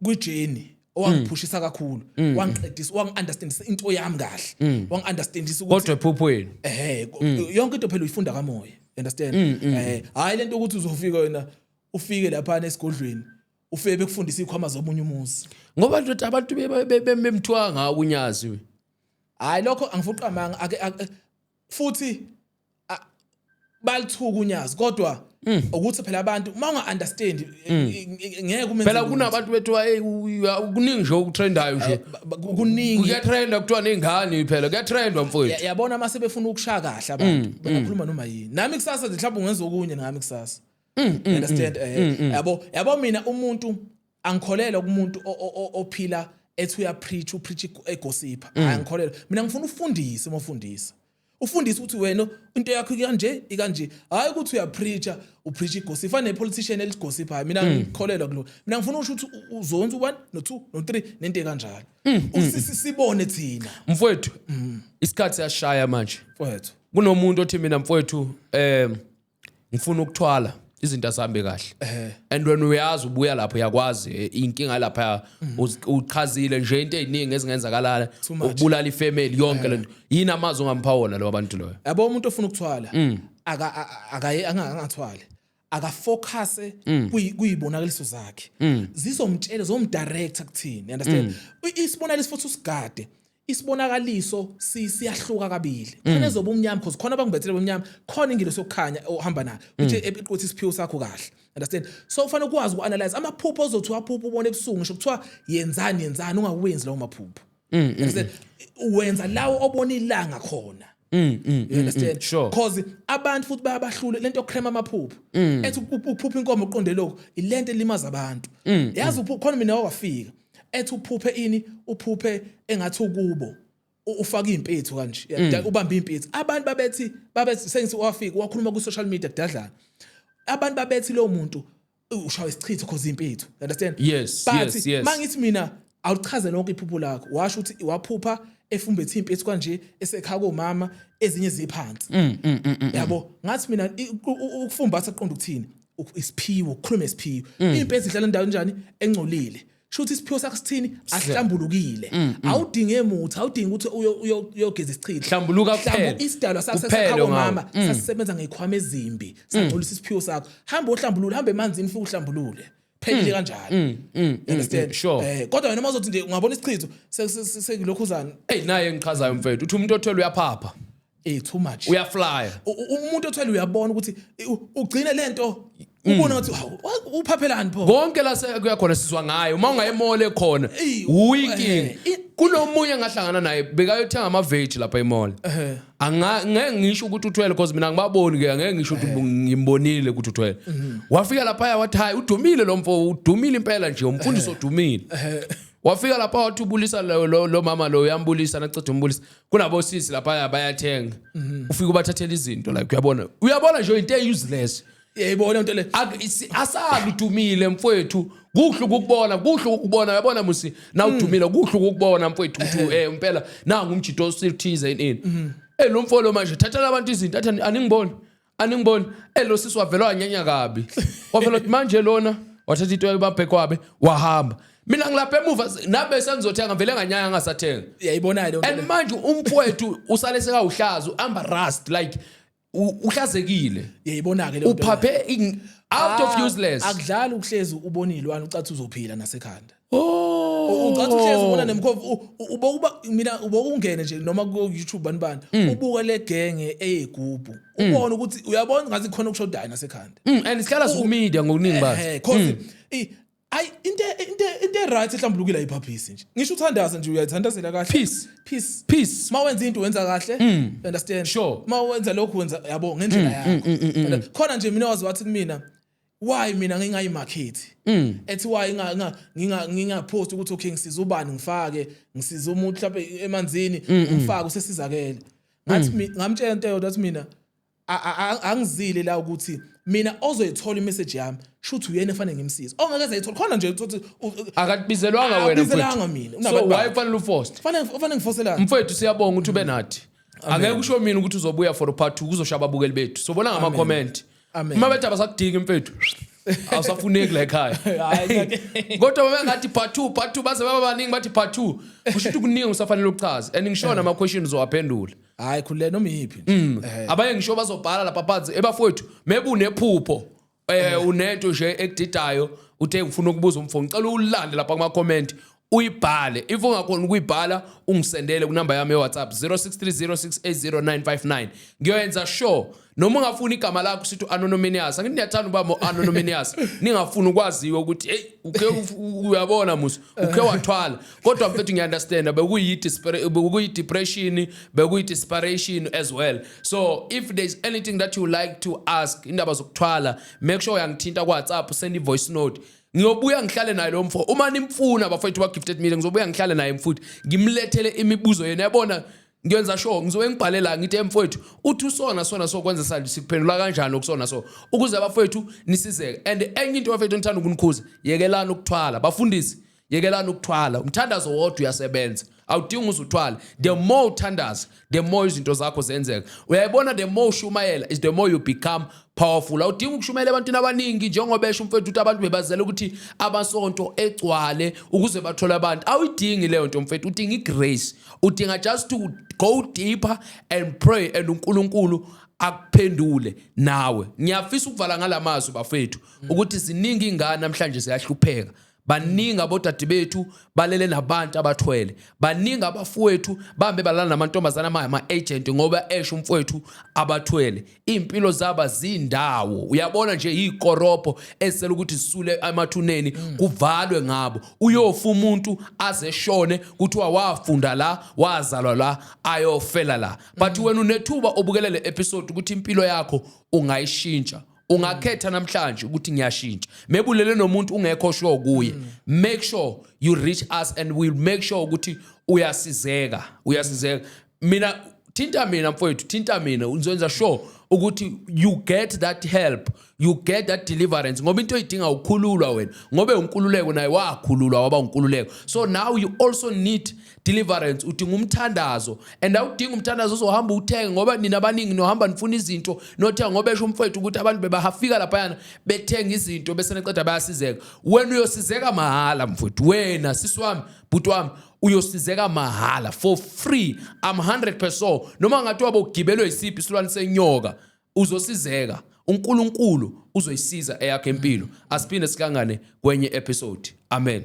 kwijeni owangiphushisa kakhulu wangiqedisa wangi-understandisa into yami kahle wangi-understandisa ukuthi kodwa ephuphweni yonke into phela uyifunda kamoya understand hayi lento ukuthi uzofika wena ufike lapha esigodlweni ufike bekufundisa ikhwama zomunye umuzi ngoba nje abantu bemthwa ngawo unyazi we hayi lokho angifuqamanga futhi balithuka unyazi kodwa ukuthi phela abantu unga-understand ngeke umenze phela kunabantu bethu kuningi nje ukutrendayo nje kuningi kuyatrenda kuthiwa nengane phela kuyatrendwa mfowethu yabona mase befuna ukushaya kahle abantu bengakhuluma noma yini nami kusasa nje mhlawumbe ungenza okunye ngami kusasa understand yabo mina umuntu angikholelwa kumuntu ophila ethi upreach egossip angikholelwa mina ngifuna ufundise mofundisa ufundise ukuthi wena into yakho ikanje hayi ukuthi upreach igossip fana nepolitician eligossip hayi mina ngikholelwa kulo mina ngifuna ukuthi uzonze u1 no2 no3 nento ekanjalo usisibone thina mfowethu isikhathi siyashaya manje mfowethu kunomuntu othi mina mfowethu ngifuna ukuthwala izinto asambe kahle and when uyazi ubuya lapho yakwazi inkinga lapha uchazile nje into eziningi ezingenzakalala ukubulala ifamily yonke lento yini amazo ongamphawona lo abantu loyo yabo umuntu ofuna ukuthwala angathwale akafocus kuyibonakaliso zakhe zizomtshela zomdirector kuthini understand isibonakaliso futhi usigade isibonakaliso siyahluka kabili khona ezoba umnyama because khona bangibethele umnyama khona ingilo sokukhanya ohamba nayo ukuthi isiphiwo sakho kahle understand so ufanele ukwazi ukuanalyze amaphupho ozothi waphupha ubone ebusuku ngisho kuthiwa yenzani ungawenzi lawo maphupho understand uwenza lawo obona ilanga khona you understand because abantu futhi bayabahlule lento yokukrema amaphupho ethi uphupha inkomo uqonde lokho ilento elimaza abantu yazi uphupha khona mina wafika ethi uphuphe engathi ukubo ufaka impethu kanje ubamba impethu abantu babethi sengithi wafika wakhuluma ku social media kudadlana abantu babethi lo muntu ushawa isichitho cause impethu understand yes mangithi mina awuchaze lonke iphupho lakho washo ukuthi waphupha efumbethe impethu kanje esekhaya komama ezinye ziphansi yabo ngathi mina ukufumbatha aqonda ukuthini isiphiwo ukukhuluma isiphiwo impethu idlala endaweni njani engcolile shuthi isiphiwo sakho sithini ahlambulukile awudinge emuthi awudinga ukuthi uyogeza isichitho hlambuluka kuphela isidalwa sasekhaya komama sasisebenza ngekhwama ezimbi sangcolisa isiphiwo sakho hamba ohlambulule hamba emanzini futhi uhlambulule phelile kanjalo understand sure kodwa wena mazothi nje ungabona isichitho sekulokhuzana naye ngichazayo mfethu uthi umuntu othwele uyaphapha too much uyafly umuntu othwele uyabona ukuthi ugcine lento ubona ukuthi uphaphelani pho konke la kuyakhona sizwa ngayo uma ungayemole khona uyinkingi kunomunye ngahlangana naye bekayothenga ama veg lapha emall ngeke ngisho ukuthi uthwele because mina ngibaboni ke ngeke ngisho ukuthi ngimbonile ukuthi uthwele wafika lapha wathi hayi udumile lo mfo udumile impela nje umfundisi odumile wafika lapha wathi ubulisa lo mama lo uyambulisa naceda umbulisa kunabo sisi lapha bayathenga ufika ubathathela izinto like uyabona nje into useless yayibona into le asaludumile mfowethu kuhle ukubona yabona musi na udumile kuhle ukubona mfowethu uthi impela nanga umjito osithize ini lo mfolo manje thathela abantu izinto athi aningiboni lo sisi wavela wanyanya kabi wavela manje lona wathatha into ebabhekwabe wahamba mina ngilapha emuva nabe sengizothenga vele nganyanga ngasathenga yayibona le and manje umfowethu usale seka uhlazo amba rust like uhlazekile yayibona ke le uphaphe out of useless akudlala ukuhlezi ubonile wani ucathi uzophila nasekhanda ucathi uhlezi ubona nemkhovu mina ungene nje noma ku YouTube bani ubuka le genge eyigubu ubona ukuthi uyabona ngathi khona ukushodayo nasekhanda and isihlala ku media ngokuningi bathi cause into right ehlambulukile ayiphaphisi nje ngisho uthandaza nje uyayithandazela kahle peace mawenza into wenza kahle understand sure mawenza lokho wenza yabo ngendlela yakho khona nje mina wazi wathi kumina why mina ngingayimarket ethi why ngingapost ukuthi okay ngisiza ubani ngisiza umuntu mhlawumbe emanzini ngifaka usesizakele ngathi ngamtshela into yokuthi mina angizile la ukuthi mina ozoyithola imessage yami shuthi uyena efanele ngimsize ongeke zayithola khona nje ukuthi akadibizelwanga wena mfethu mina so why kufanele uforce kufanele ngifoselana mfethu siyabonga ukuthi ube nathi angeke kusho mina ukuthi uzobuya for part 2 kuzoshaba abukeli bethu sobona ngama comment uma bethu abasakudinga mfethu awusafuneki la ekhaya kodwa bengathi part 2 baze baba baningi bathi part 2 kusho ukuthi kuningi usafanele ukuchaza and ngishona ama questions uzowaphendula hayi khulile noma iyiphi abaye ngisho bazobhala lapha phansi ebafowethu maybe unephupho unento nje ekudidayo uthe ngifuna ukubuza umfo ngicela ulande lapha kuma comment uyibhale if ungakhona ukuyibhala ungisendele ku number yami WhatsApp 0630680959 ngiyoyenza sure noma ungafuni igama lakho sithi anonymous angithi niyathanda uba anonymous ningafuni ukwaziwe ukuthi hey uyabona musu ukhe wathwala kodwa mfethu ngiunderstand bekuyi depression bekuyi desperation as well so if there's anything that you like to ask indaba zokuthwala make sure uyangithinta ku WhatsApp send i voice note ngiyobuya ngihlale naye lo mfo uma nimfuna bafethu ba gifted meeting ngizobuya ngihlale naye mfuthi ngimlethele imibuzo yena yabona ngiyenza sure ngizobe ngibhalela ngithi emfowethu uthi usona so kwenza sanje sikuphendula kanjani okusona so ukuze abafowethu nisizeke and enye into bafethu ngithanda ukunikhuza yekelana ukuthwala bafundisi yekelana ukuthwala umthandazo wodwa uyasebenza awudingi uzuthwala the more uthandaza the more izinto zakho zenzeka uyayibona the more ushumayela is the more you become powerful awudingi ukushumayela abantwana abaningi njengoba esho umfethu ukuthi abantu bebazela ukuthi abasonto egcwale ukuze bathola abantu awudingi leyo nto mfethu udinga igrace udinga just to go deeper and pray and uNkulunkulu akuphendule nawe ngiyafisa ukuvala ngalamazwi bafethu ukuthi ziningi ingane namhlanje ziyahlupheka baningi abodade bethu balele nabantu abathwele baningi abafowethu bahambe balala namantombazana ama agent ngoba esho umfowethu abathwele impilo zaba zindawo uyabona nje ikoropho esela ukuthi sisule amathuneni kuvalwe ngabo uyofa umuntu azeshone kuthiwa wafunda la wazalwa la ayofela la but wena unethuba obukelele episode ukuthi impilo yakho ungayishintsha ungakhetha namhlanje ukuthi ngiyashintsha mebulele nomuntu ungekho sure kuye make sure you reach us and we'll make sure ukuthi uyasizeka mina mfowethu thinta mina uzenza sure ukuthi you get that help you get that deliverance ngoba into idinga ukukhululwa wena ngoba unkululeko naye wakhululwa waba unkululeko. So now you also need deliverance, udinga umthandazo, and awudinga umthandazo uzohamba uthenge ngoba nina abaningi nohamba nifuna izinto nothenga ngoba esho umfowethu ukuthi abantu bebahafika lapha yana bethenga izinto bese neceda bayasizeka. Wena uyosizeka mahala mfowethu, wena siswami bhuti wami uyosizeka mahala for free. I'm 100% noma ngathi wabo ugibelwe isiphi isilwane senyoka uzosizeka. uNkulunkulu uzoyisiza eyakhe impilo. Asiphinde sikangane kwenye episode. Amen.